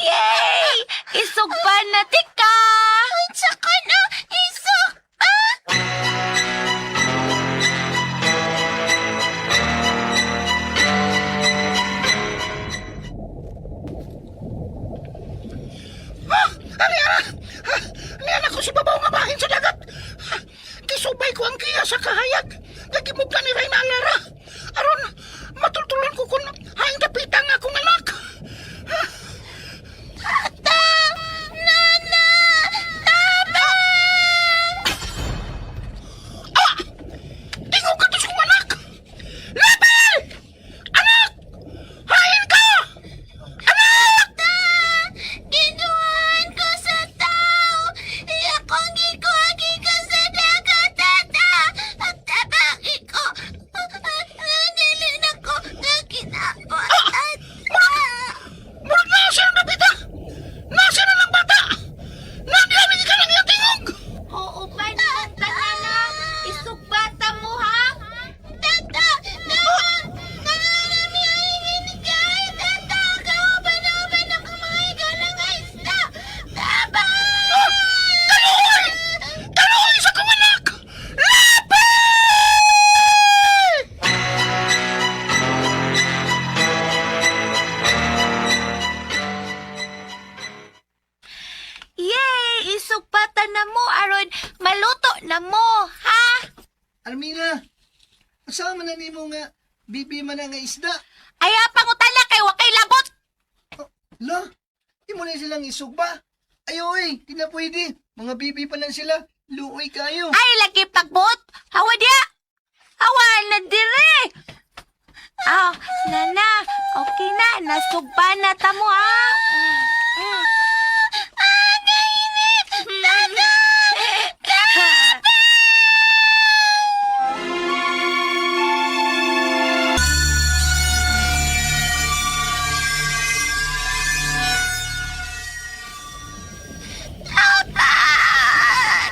Yay! Isugba na tika! Unsa ka na? Isok. Niyan ako si babaw nga bahin sa dagat. Kisubay ko ang kiya sa kahayag. Armina. Asama na nimo nga bibi man nga isda. Ay, pangutala kay wakay labot. La, di mo na silang isugba. Ayoy, di na pwede. Mga bibi pa lang sila. Luoy kayo. Ay, lagi pagbot. Hawa dia. Hawa na dire. Nana, okay na. Nasugba na tamo, Gainit! Tata! Tata!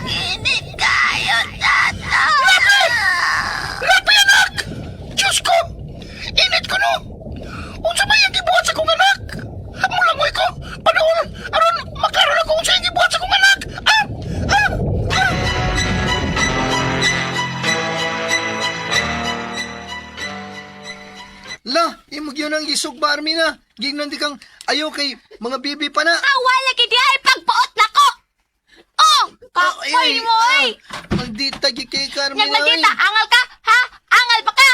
Init kayo, Tata! Rapi, anak! Diyos ko! Init ko no! Unsa ba yung gibuhat sa kong anak? Mulangoy ko! Panahon! Aron, makaroon ako unsa yung gibuhat sa kong anak! La, imog yun ang isugba, Armina. Gingnan di kang ayaw kay mga bibi pa na. Hawa lagi dia ay pagbuot na ko. Kakoy mo, ay. Maldita gikay ka, Yan Armina. magdita, angal ka, ha? Angal pa ka?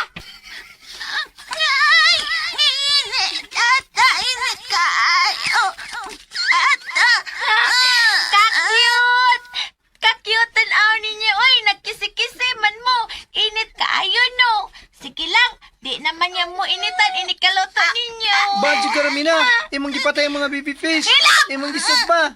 Ay! Init! Tata! Init kayo! Tata! Ka-cute! Ka-cute tanaw ninyo. Uy, nagkisi-kisi man mo. Init kaayo, no? Sige lang, di naman yan mo initan. Inikaloto ninyo. Badyo ka, Armina. Imong gipatay ang mga bibi fish. Imong gisugba.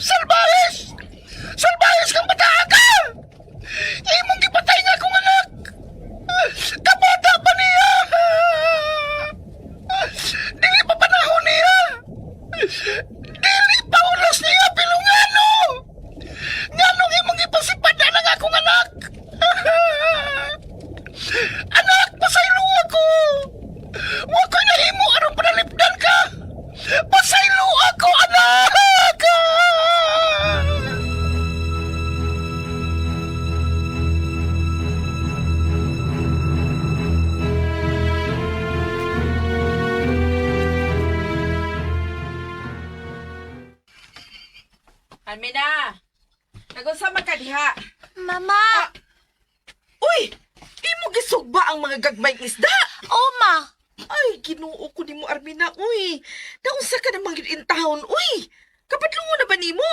Salbahis! Salbahis kang bataan ka! Imong gipatay nga akong anak! Kabata pa niya! Dili pa panahon niya! Dili pa oras niya pilungano! Nganong imong ipasipad na ng akong anak! Anak, pasaylo ako! Wa ko'y nahimo aron panalipdan ka! Pasaylo ako, anak! Armina! Nag-usama ka diha. Mama! Uy! Imo gisugba ang mga gagmayng isda! Oma! Ay, ginoo ko ni mo, Armina, uy. Naunsa ka namang intahon, uy. Kapadlungo na ba ni mo?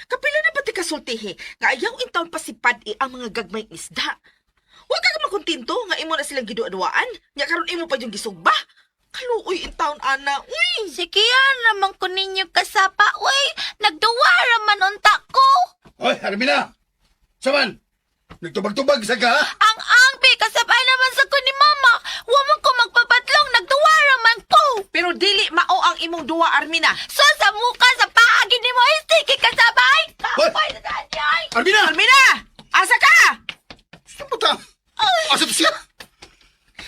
Kapila na ba ti kasultihi nga ayaw intawon pasipad ang mga gagmayng isda? Huwag ka makontinto nga imo na silang giduaduaan. Nya karon imo pa yung gisugba. Kaluoy intawon, ana, uy. Sige yan naman ko ninyo kasapa. Uy, nagduwa raman unta ko. Hoy, Armina! Saman! Nagtubag-tubag sa ka, ha? Ang angbi, kasabay naman sa ko ni Mama. Waman ko magpapatlong, nagduwa raman ko. Pero dili mao ang imong duwa, Armina. So sa muka, sa paagi ni mo, istiki kasabay. Hoy! Kapay na daan yan. Armina! Armina! Asa ka? Saan po ta? Asa to siya?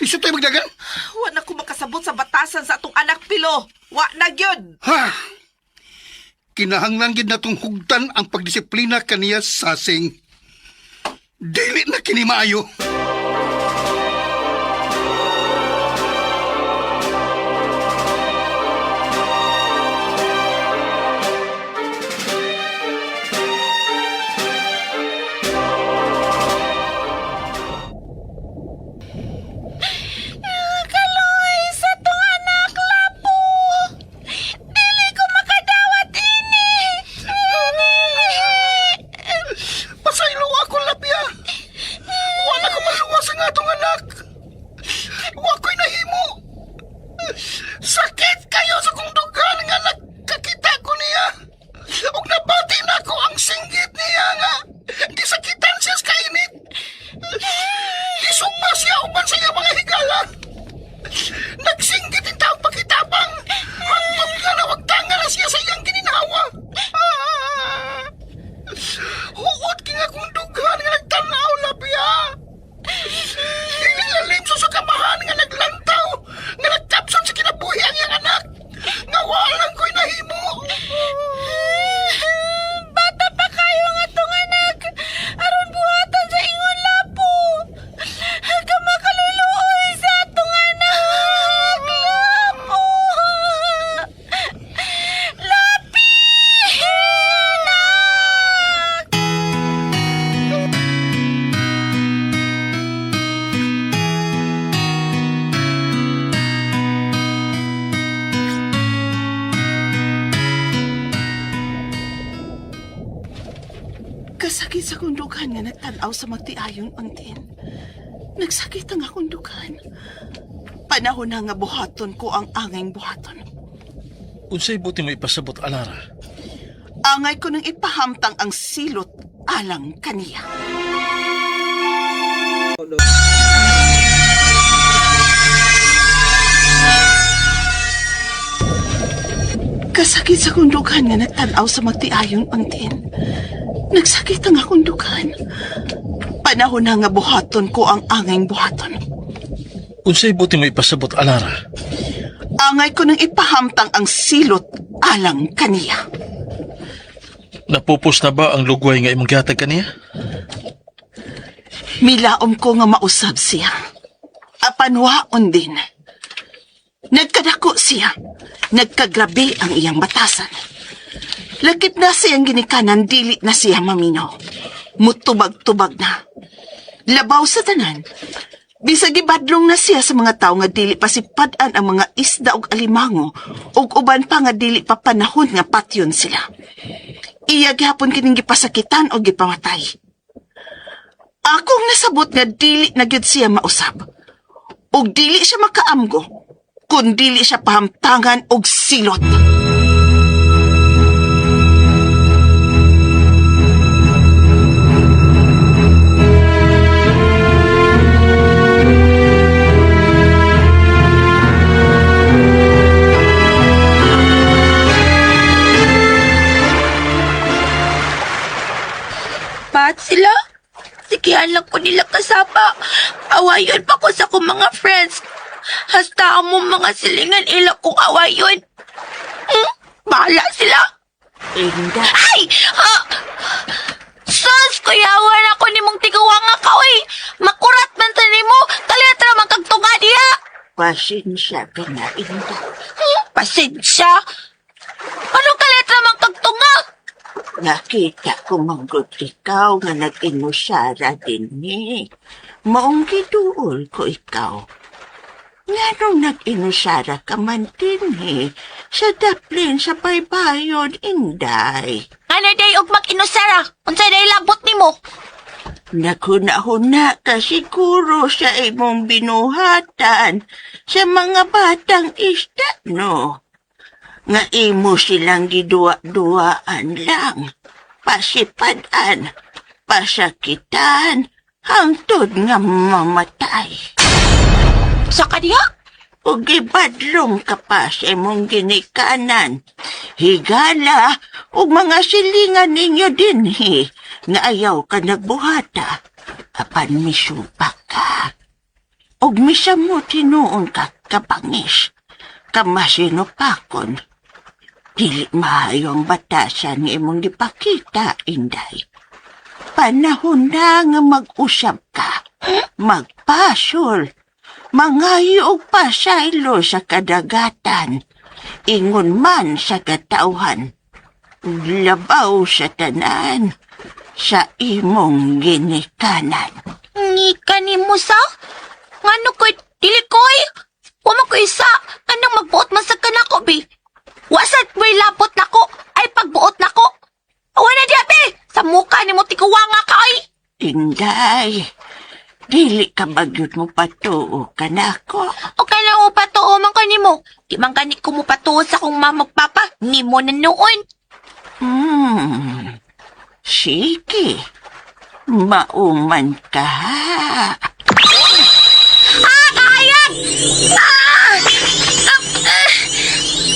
Iso tayo magdagan? Wa na ko makasabot sa batasan sa atong anak pilo. Wa na gyud. Ha? Kinahanglan gid natong hugtan ang pagdisiplina kaniya sasing. Dili na kini maayo. Kaloy sa tong anak lapo! Dili ko makadawat ini! Pasaylo ako, Lapia. Wala ko maluwa Kasakit sa kundukan nga nagtanaw sa magtiayon untin. Nagsakit ang akong dukan. Panahon na nga buhaton ko ang angay buhaton. Unsay buti mo ipasabot, Alara? Angay ko nang ipahamtang ang silot alang kaniya. Kasakit sa kundukan nga nagtanaw sa magtiayon untin. Nagsakit ang akong dukan. Panahon na nga buhaton ko ang angay buhaton. Unsay buti mo ipasabot, Alara? Angay ko nang ipahamtang ang silot alang kaniya. Napupos na ba ang lugway nga imong gihatag kaniya? Milaom ko nga mausab siya. Apanwaon din. Nagkadako siya. Nagkagrabe ang iyang batasan. Lakip na siyang ginikanan, dili na siya mamino. Mutubag-tubag na. Labaw sa tanan. Bisag ibadlong na siya sa mga tao nga dili pa sipadan ang mga isda og alimango ug uban pa nga dili pa panahon nga patyon sila. Iya gihapon kining gipasakitan o gipamatay. Akong nasabot nga dili na gyud siya mausab. Ug dili siya makaamgo kun dili siya pahamtangan og silot. Pat sila? Sigihan lang ko nila kasapa. Awayon pa ko sa kong mga friends. Hasta mo mga silingan ila kong awayon. Bahala sila. Inda. Ay! Sus! Kuyawan ako ni mong tiguwa nga ka, oy! Makurat man sa nimo. Kalitra man kagtunga diha. Pasensya ka na, Inda. Pasensya? Anong kalitra man kagtunga? Nakita ko manggot ikaw nga nag-inusara din ni. Maong giduol ko ikaw. Nga nung nag-inusara ka man din sa daplin sa baybayon, Inday. Ano day og mag-inusara? Unsay day labot nimo? Naghuna-huna ka siguro sa imong binuhatan sa mga batang isda, no? Nga imo silang gidua-duaan lang, pasipadan, pasakitan, hangtod nga mamatay. Sa kaniya? O gibadlong ka pa sa imong ginikanan, higala, o mga silingan ninyo din, nga ayaw ka nagbuhata, apan misupa ka. Og misa mo tinuon ka kapangis, kamasinupakon. Dili maayo ang batasan ni imong dipakita, Inday. Panahon na nga mag-usap ka, magpasol, mangayo og pasaylo sa kadagatan, ingon man sa katauhan, labaw sa tanan, sa imong ginikanan. Ngika ni mo sa? Ngano ko'y dilikoy? Wama ko isa. Anong magbuot man sa kanako, bi? Wasat mo'y lapot nako. Ay pagbuot nako. Wala di, abi. Sa mukha ni mo tikuwa nga ka, ay. Inday, dili ka bagyot mo patuo ka na ko. O kailan mo patuo man ka ni mo? Di man ganit ko mo patuo sa kong mamagpapa. Ni mo na noon. Sige. Mauman ka. Kahayag!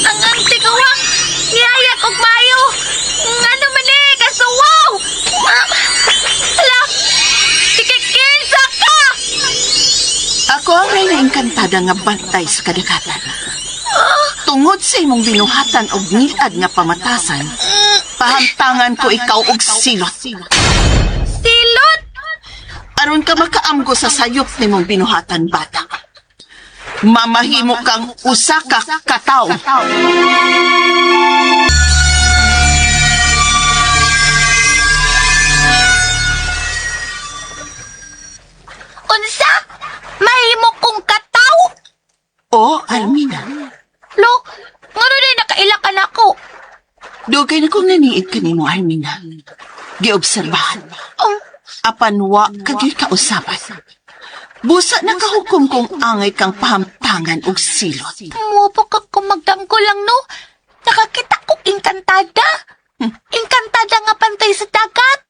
Ang tiguwang niyayag og mayo. Ano man kasuwaw! Hala! Tikikinsa ka! Ako ang nainengkantada nga bantay sa kadagatan. Tungod sa imong binuhatan og nilad nga pamatasan, pahamtangan ko ikaw og silot. Silot! Aron ka makaamgo sa sayop nimong binuhatan, bata. Mamahimo kang usa ka kataw. Unsa? Mahimo kong kataw? O, Almina, Lo, ngano din nakailakan ako? dugay na kong naniid ka nimo, Almina. giobserbahan. Apan wa kagyoy kausapan. Busa na kahukom kong angay kang pahamtangan og silot. Mupo ka kumagdam ko lang, no? Nakakita ko inkantada. Inkantada nga pantay sa dagat.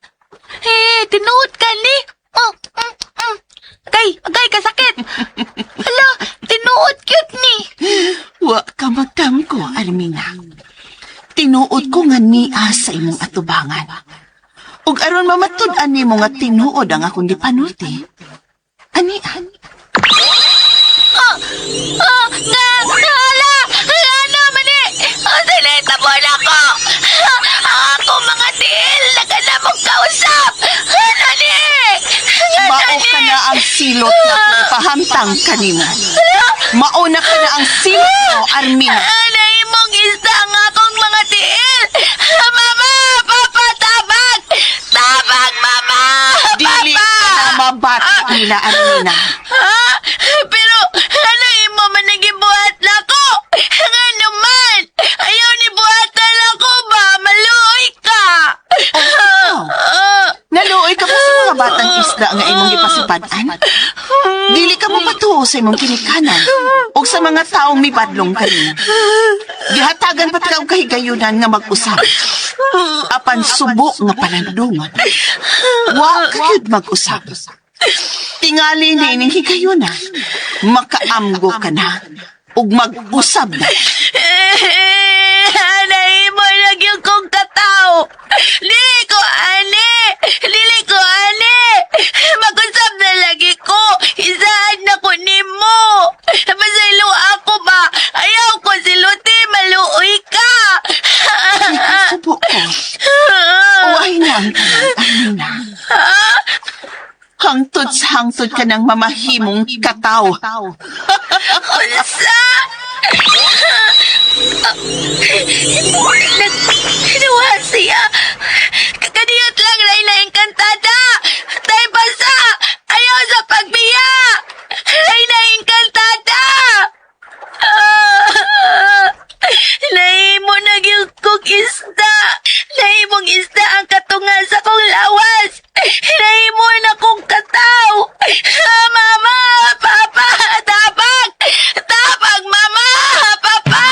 Tinuod ka ni. Agay, kasakit. Hala, tinuod cute ni. Wa ka magdam ko, Armina. Tinuod ko nga niya sa imong atubangan. Ug aron mamatud-an nimo nga tinuod ang akong gipanulti. Ani. Hala naman eh. Sinita po na ko. Ako mga tiil, naganamong kausap. Ano ni? Mao ka na ang silot na kung pahamtang kanimo. Mauna ka na ang silot mo, Armina. Anay mong isda ang akong mga tiil. Mama, Papa, tabag. Tabag, Mama. Dili ka na mabati nila, Armina. Pero, anay mo man nagibuhat na ko. Nga naman. Ayaw ni buhatan ako ba? Maluoy ka. Naluoy ka pa sa mga batang isda nga imong gipasipadan. Dili ka mo patuo sa imong kinikanan o sa mga taong mibadlong kanina. Gihatagan pat ka og kahigayunan nga mag-usap. Apan subo nga panandungan. Wa ka gyud mag-usap. Tingali ni ining higayunan. Makaamgo ka na ug mag-usab na. Anay mo lagi kong katao. Dili ko ani. Mag-usap na lagi ko. Isaan na ko nimo. Masaylo ako ba? Ayaw ko siluti. Maluoy ka. Subo ko. Uwahinan ka na, Armina. Hangtod sa hangtod ka ng mamahimong katao. Unsa? Nawa siya. Kakaniyot lang rin na engkantada. Tay basa. Ayaw sa pagbiya. Ray na engkantada. Nahimo na gyud kong isda. Nahimong isda ang katungan sa kong lawas. Nahimo na kong kataw. Mama, Papa, tabag. Tabag, Mama, Papa.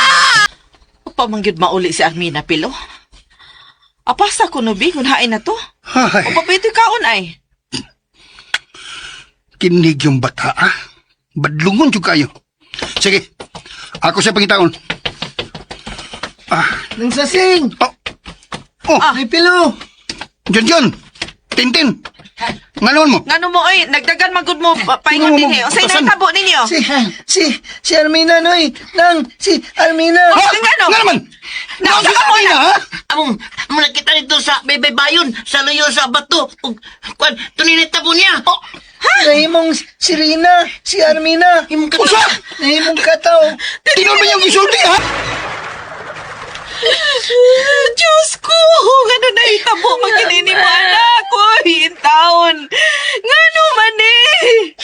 Pamangyod mauli si Armina, Pilo. Apasa ko nubi kung hain na to. Ay, O papito kaon ay. kinig yung bata, ah. Badlungon yung kayo. Sige, ako siya pangitaon. Nang sasing! Ay, Pilo! John, Tintin, nganon mo. Ngano mo ay, nagdagan magud mo paingon din eh. O say Asan? naitabo ninyo. Si Armina, noy! Si Armina! Ha? Ngano? Nga naman! Nasa Nasa mo na, ha? Among nakita nito sa Bayon, sa luyo sa bato. Kwan, tuninita po niya. Nahimong si Rina, si Armina! Usa! Nahimong kataw! Tinon mo yung isulti, ha? Diyos ko! Ngano na itabo maginini mo anak ko? Hintaon. Ngano man eh?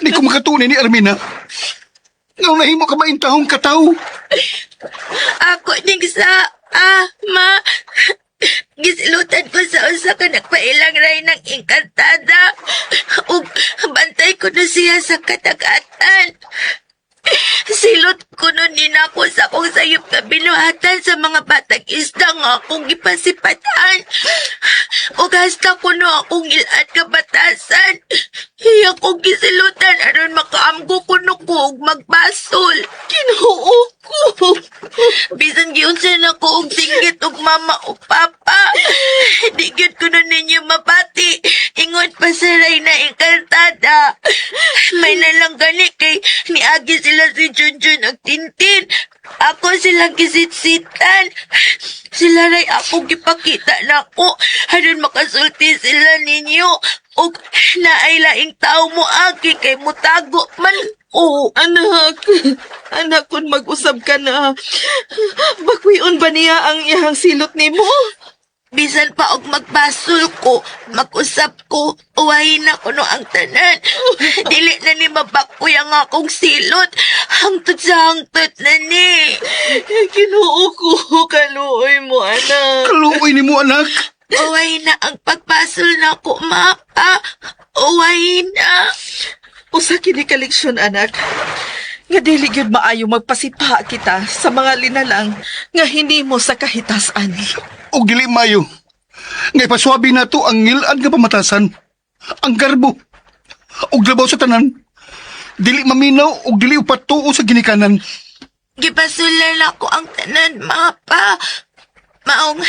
Hindi ko makatunin ni Armina. Naunahin mo ka ba yung taong kataw? Ako ning sa ama. Gisilutan ko sa usa ka nagpailang ray ng engkantada. Ug bantay ko na siya sa katagatan. Silot ko nun din ako sa akong sayop na binuhatan sa mga batang isda nga akong gipasipatan. O hasta ko no akong ilan kabatasan. Iya kong gisilutan aron makaamgo ko no ko og magbasol. Kinuo ko. Bisan giunsan ako og singgit og mama o papa. Di gyud ko nun ninyo mabati. Ingon pa sa ray na engkantada. May nalang gani kay niagi sila si Junjun at Tintin. Ako silang gisitsitan. Sila ray ako gipakita na ko. Haron makasulti sila ninyo. O naaylaing tao mo agi kay mutago man. Oh, anak kun mag-usab ka na. Bakwion ba niya ang iyang silot nimo? Bisan pa og magbasol ko, mag-usap ko, uwahin na ko no ang tanan. Dili na ni mabakoy ang akong silot. Hangtod sa hangtod na ni. Kinuo ko, kaluoy mo, anak. Kaluoy ni mo, anak. Uway na ang pagpasol na ko, mapa. Uway na. Usa kini ka leksyon, anak. Nga dili gyud maayo magpasipa kita sa mga linalang nga hindi mo sa kahitasan. Og dili mayo. Ngay paswabi na to ang ngilad nga pamatasan. Ang garbo. Og labaw sa tanan. Dili maminaw og dili upatuo sa ginikanan. Gipasulan ako ang tanan, mapa. Maong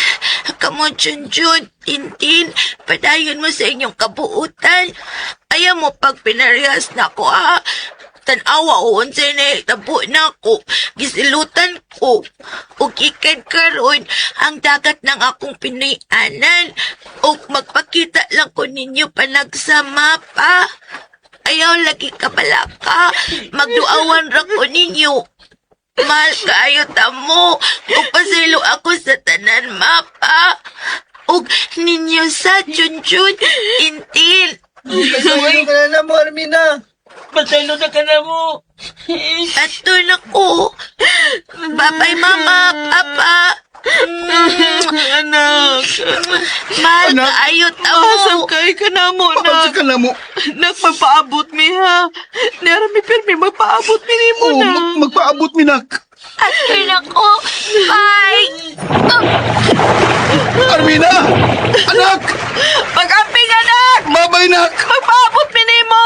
kamo Junjun, Tintin, padayon mo sa inyong kabuutan. Ayaw mo pag pinarehas na ko, ha? Tanawa o unsay na tabo na ko. Gisilutan ko. O ikan karon ang dagat ng akong pinayanan. O magpakita lang ko ninyo panagsama pa. Ayaw lagi kabalaka. Magduawan ra ko ninyo. Mahal kaayo tamo. O pasilo ako sa tanan, mapa. O ninyo sa Junjun, Intin. Pasaylo ka na mo, Armina. Pasaylo na ka na mo. Ato na ko. Bye-bye, mama, papa. Anak. Mahal Anak. kaayo tamo. Asam kay ka na mo, Papansa nak. ka na mo. Nak, magpaabot mi, ha? Nara mi pirmi, magpaabot mi ni mo Oo, na. magpaabot minak. Ato na ko. Bye. Armina! Anak! Mag-amping, anak! Babay nak! Magpaabot mi ni mo!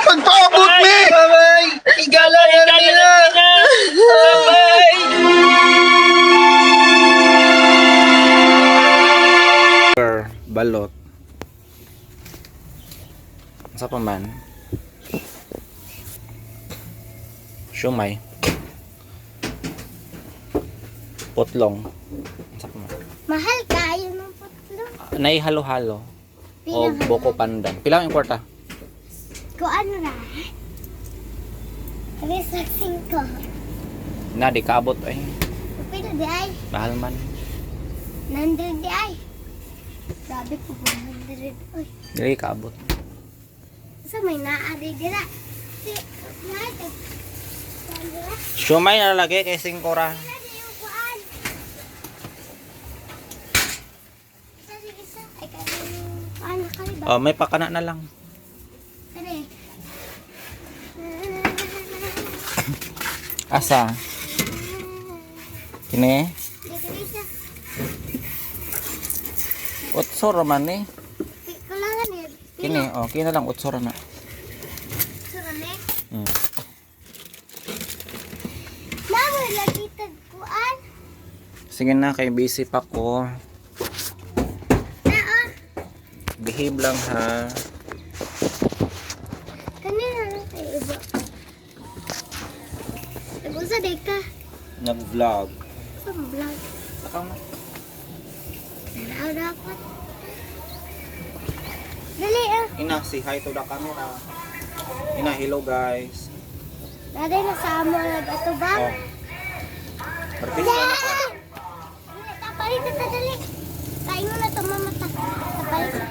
Magpaabot mi! Bye-bye. Igala, Armina. Balot. Sa pa man? Siomay. Putlong. Sa pa man? Mahal kaayo ng putlo. Nay halo-halo. O boko pandan. Pila ang kwarta? Ko ano na? Resaksing ko. Na di kaabot ay. Pero di ay. Mahal man. Nandun di ay. Sabi ko 100. Uy, Dili kaabot. sa may naari dira. Si, natin. Siomay na lagi kay 5 ra. Yung kuan. Isa. Ay, kuan na kaliba. Oh, may pakana na lang. Kare. Asa? Kini? Dito isa. Utso ra man eh. Kulangan eh. Kini, oh, kini na lang utso ra na. Surane. Hmm. Mama, lagi tagkuan. Sige na, kay busy pa ko. Naon. Behave lang ha. Kanina lang kayo iba. Nag-usa day ka. Nag-vlog. Sa vlog. Sakaw na. Daw dapat. Dali ah. Ina, say hi to the camera. Ina, hello guys. Daday na sa amo nag-ato ba? Oh. Artista na ko. Tapalit na ta dali. Kain mo na to mamata. Tapalit na.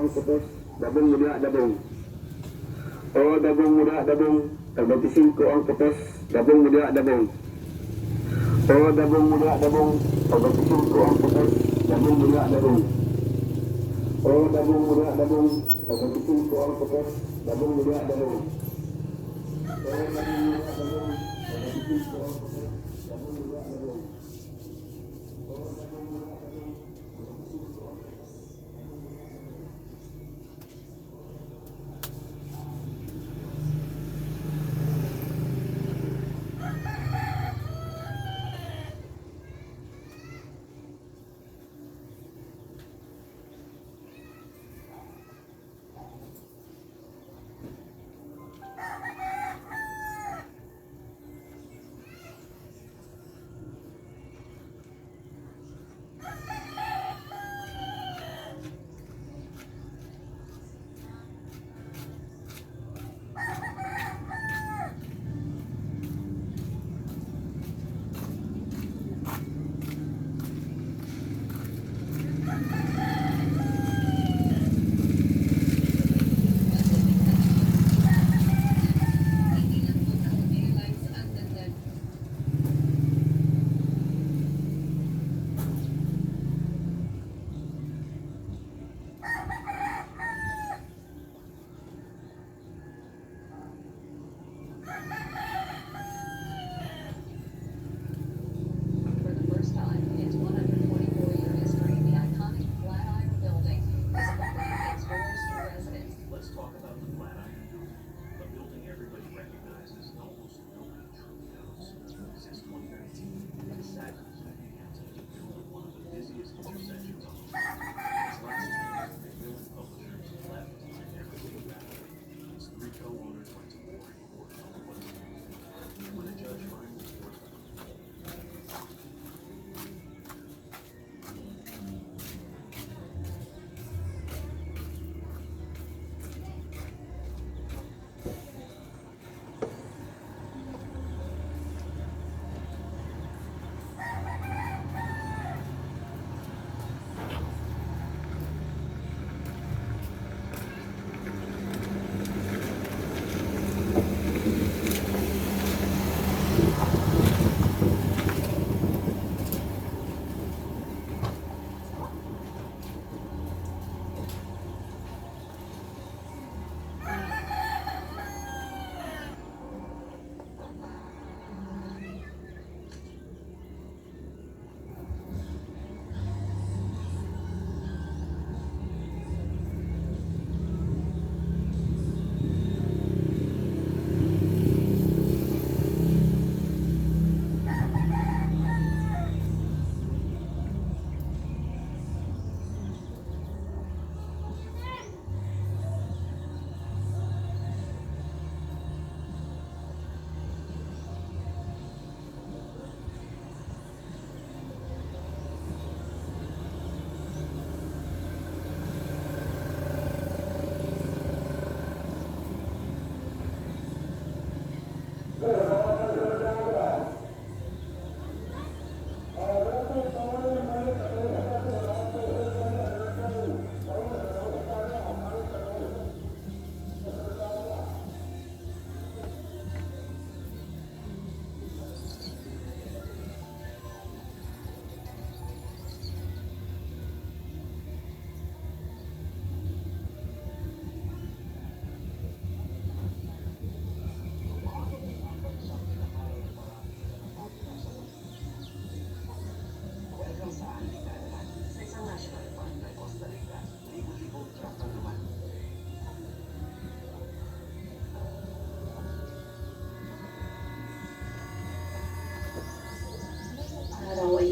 ang putos, dabong mula dabong. O dabong mula dabong, 25 ang putos, dabong mula dabong. O dabong mula dabong, 25 ang putos, dabong mula dabong. O O dabong muda dabong, 35 ang putos, dabong muda dabong. O dabong muda dabong, 35 ang putos, dabong muda dabong. O dabong muda dabong, 35 ang putos.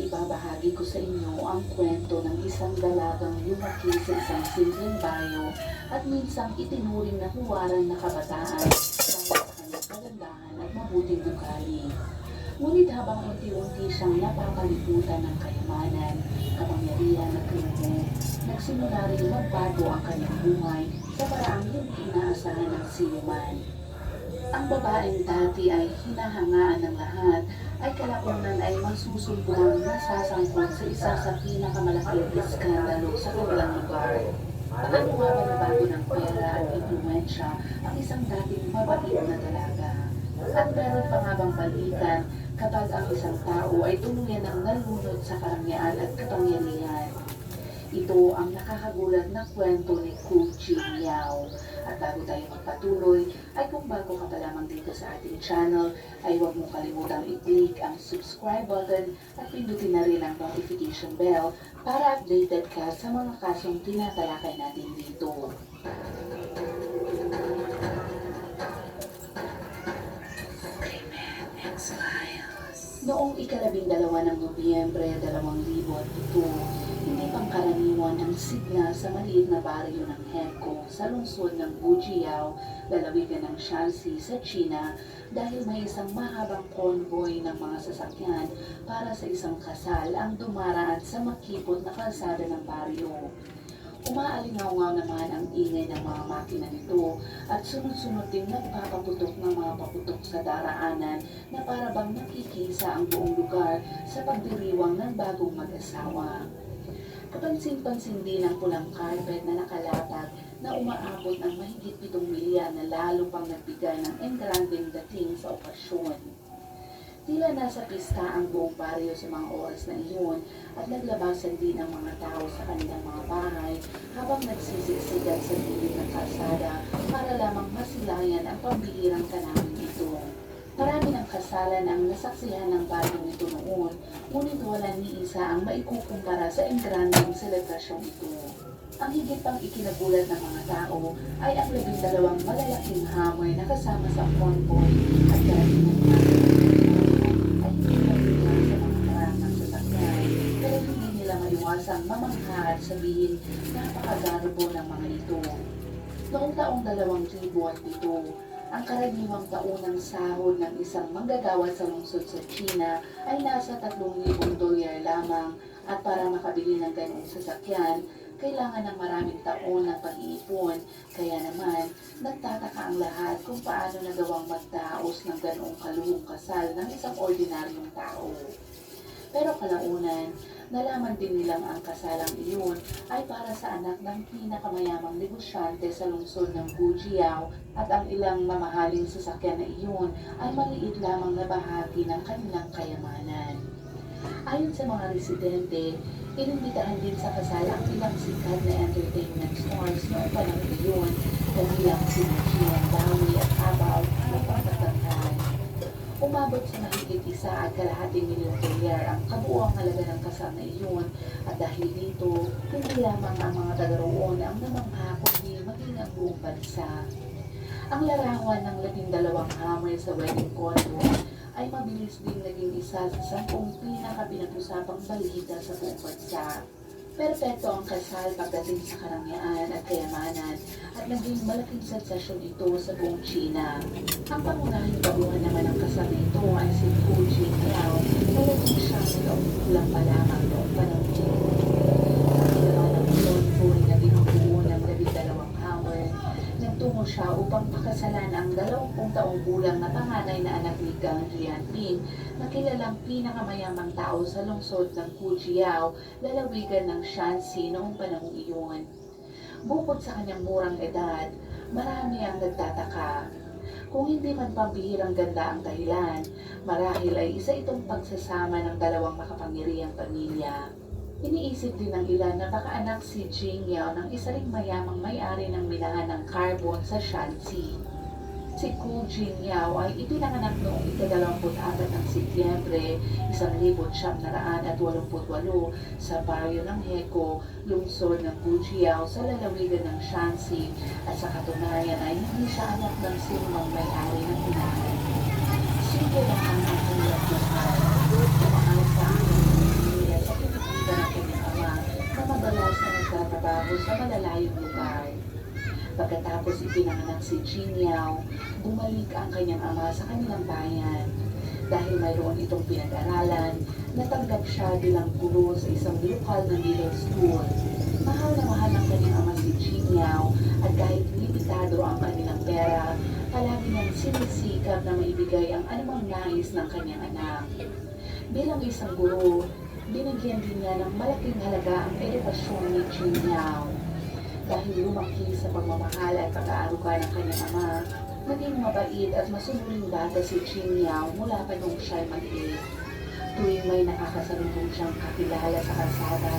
ibabahagi ko sa inyo ang kwento ng isang dalagang lumaki sa isang simpleng bayo at minsang itinuring na huwaran na kabataan dahil sa kanyang kagandahan at mabuting ugali. Ngunit habang unti-unti siyang napapalibutan ng kayamanan, kapangyarihan at krimen, nagsimula rin magbago ang kanyang buhay sa paraang hindi inaasahan ng sinuman. Ang babaeng dati ay hinahangaan ng lahat ay kalaunan ay masusumbong nasasangkot sa isa sa pinakamalaking iskandalo sa kanilang lugar. Paano nga ba nabago ng pera at impluensya ang isang dating mabait na dalaga? At meron pa nga bang balikan kapag ang isang tao ay tuluyan ng nalunod sa karangyaan at kapangyarihan? Ito ang nakakagulat na kwento ni Ku Jin Yao. At bago tayo magpatuloy, ay kung bago ka pa lamang dito sa ating channel, ay huwag mo kalimutang i-click ang subscribe button at pindutin na rin ang notification bell para updated ka sa mga kasong tinatalakay natin dito. Noong ika-12 ng Nobyembre 2002, hindi pangkaraniwan ang sigla sa maliit na baryo ng Heko sa lungsod ng Bujiao, lalawigan ng Shanxi sa China dahil may isang mahabang convoy ng mga sasakyan para sa isang kasal ang dumaraan sa makipot na kalsada ng baryo. Umaalingaw naman ang ingay ng mga makina nito at sunod-sunod din nagpapaputok ng mga paputok sa daraanan na para bang nakikisa ang buong lugar sa pagdiriwang ng bagong mag-asawa. Kapansin-pansin din ang pulang carpet na nakalatag na umaabot ng mahigit 7 milya na lalo pang nagbigay ng engranding dating sa okasyon. Tila nasa pista ang buong baryo sa mga oras na iyon at naglabasan din ang mga tao sa kanilang mga bahay habang nagsisiksikan sa gilid ng kalsada para lamang masilayan ang pambihirang kanaming ito. Marami ng kasalan ang nasaksihan ng baryong ito noon, ngunit wala ni isa ang maikukumpara sa engranding selebrasyong ito. Ang higit pang ikinagulat ng mga tao ay ang 12 malalaking hammer na kasama sa convoy at karamihan ng ay hindi mabigyan sa mga harang ng sasakyan, pero hindi nila maiwasang mamangha at sabihin napakagarbo ng mga ito. Noong taong 2007, ang karaniwang taunang sahod ng isang manggagawa sa lungsod sa China ay nasa $3,000 lamang at para makabili ng ganoong sasakyan, kailangan ng maraming taon ng pag-iipon. Kaya naman, nagtataka ang lahat kung paano nagawang magdaos ng ganoong kaluhong kasal ng isang ordinaryong tao. Pero kalaunan, nalaman din nilang ang kasalang iyon ay para sa anak ng pinakamayamang negosyante sa lungsod ng Bujiao at ang ilang mamahaling sasakyan na iyon ay maliit lamang na bahagi ng kanilang kayamanan. Ayon sa mga residente, inimbitahan din sa kasal ang ilang sikat na entertainment stars noong panahon iyon, kabilang si Gian Dawi at Abaw ng pagtatangkan. Umabot sa mahigit $1.5 milyong ang kabuuang halaga ng kasal na iyon at dahil dito, hindi lamang ang mga taga-roon ang namangha kundi maging ang buong bansa. Ang larawan ng 12 hammer sa wedding convoy ay mabilis din naging isa sa 10 pinakapinag-usapang balita sa buong bansa. Perpekto ang kasal pagdating sa karangyaan at kayamanan at naging malaking sensasyon ito sa buong China. Ang pangunahing baguhan naman ng kasal na ito ay si Ku Jin Yao na naging siyang nagaukulang pa lamang noong panahon ito. Nakilala ng convoy na binubuo ng 12 hammer. Nagtungo siya upang pakasalan ang 20 taong gulang na panganay na anak ni Gang Jianping na kilalang pinakamayamang tao sa lungsod ng Bujiao, lalawigan ng Shanxi noong panahong iyon. Bukod sa kanyang murang edad, marami ang nagtataka. Kung hindi man pambihirang ganda ang dahilan, marahil ay isa itong pagsasama ng dalawang makapangyarihang pamilya. Iniisip din ng ilan na baka anak si Jing Yao ng isa ring mayamang may-ari ng minahan ng carbon sa Shanxi. Si Ku Jin Yao ay ipinanganak noong ika-24 ng Setyembre 1988 sa baryo ng Heko, lungsod ng Bujiao sa lalawigan ng Shanxi at sa katunayan ay hindi siya anak ng sinumang may-ari ng minahan. Simple lang ang kanyang buhay, tumakas sa aking pamilya sa pinagkita ng kanyang ama na madalas na nagtatrabaho sa malalayong lugar. Pagkatapos ipinanganak si Jin Yao, bumalik ang kanyang ama sa kanilang bayan. Dahil mayroon itong pinag-aralan, natanggap siya bilang guro sa isang lokal na middle school. Mahal na mahal ang kanyang ama si Jin Yao at kahit limitado ang kanilang pera, palagi niyang sinisikap na maibigay ang anumang nais ng kanyang anak. Bilang isang guro, binigyan din niya ng malaking halaga ang edukasyon ni Jin Yao. Dahil lumaki sa pagmamahal at pag-aaruga ng kanyang ama, naging mabait at masunuring bata si Jin Yao mula pa nung siya'y maliit. Tuwing tuwing may nakakasalubong siyang kakilala sa kalsada,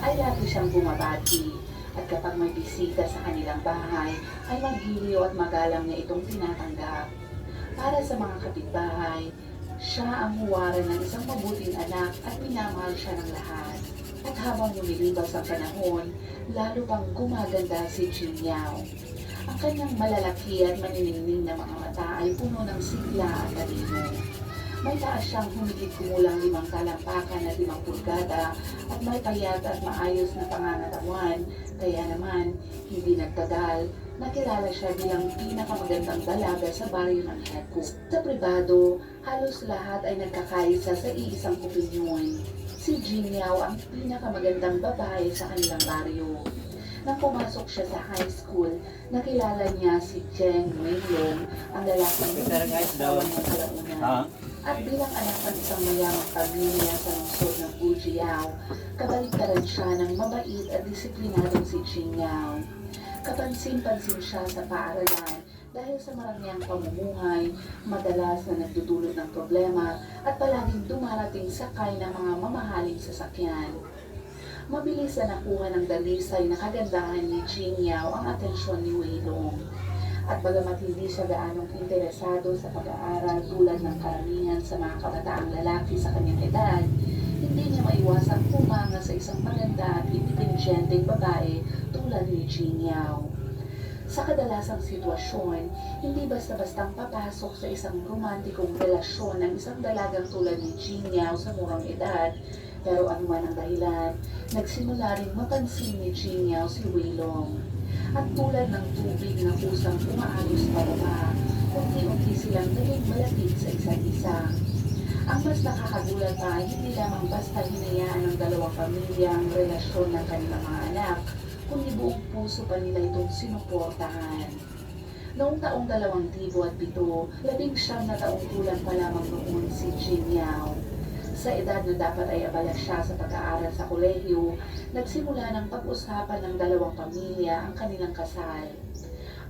ay lagi siyang bumabati. At kapag may bisita sa kanilang bahay, ay maghiliw at magalang niya itong tinatanggap. Para sa mga kapitbahay, siya ang huwaran ng isang mabuting anak at minamahal siya ng lahat. At habang lumilipas ang panahon, lalo pang gumaganda si Jing Yao. Ang kanyang malalaki at maniningning na mga mata ay puno ng sigla at talino. May taas siyang humigit kumulang 5 talampakan at 5 pulgada at may payat at maayos na pangangatawan. Kaya naman, hindi nagtagal, nakilala siya bilang pinakamagandang dalaga sa baryo ng Heku. Sa pribado, halos lahat ay nagkakaisa sa iisang opinyon. Si Jing Yao ang pinakamagandang babae sa kanilang baryo. Nang pumasok siya sa high school, nakilala niya si Cheng Weilong, ang lalaking asawa niya kalaunan. At bilang anak ng isang mayamang pamilya sa lungsod ng Fujiao, kabaliktaran siya ng mabait at disiplinadong si Jing Yao. Kapansin-pansin siya sa paaralan dahil sa marangyang pamumuhay, madalas na nagdudulot ng problema at palaging dumarating sakay ng mga mamahaling sasakyan. Mabilis na nakuha ng dalisay na kagandahan ni Jing Yao ang atensyon ni Weilong. At bagamat hindi siya gaanong interesado sa pag-aaral tulad ng karamihan sa mga kabataang lalaki sa kanyang edad, hindi niya maiwasang humanga sa isang maganda at independyenteng babae tulad ni Jing Yao. Sa kadalasang sitwasyon, hindi basta-bastang papasok sa isang romantikong relasyon ng isang dalagang tulad ni Jing Yao sa murang edad, pero anuman ang dahilan, nagsimula ring mapansin ni Jing Yao si Weilong. At tulad ng tubig na kusang umaalos pababa, unti-unti silang naging malapit sa isa't isa. Ang mas nakakagulat pa ay hindi lamang basta hinayaan ng dalawang pamilya ang relasyon ng kanilang mga anak, kundi buong puso pa nila itong sinuportahan. Noong taong 2007, 19 na taong gulang pa lamang noon si Jing Yao. Sa edad na dapat ay abala siya sa pag-aaral sa kolehiyo, nagsimula ng pag-usapan ng dalawang pamilya ang kanilang kasal.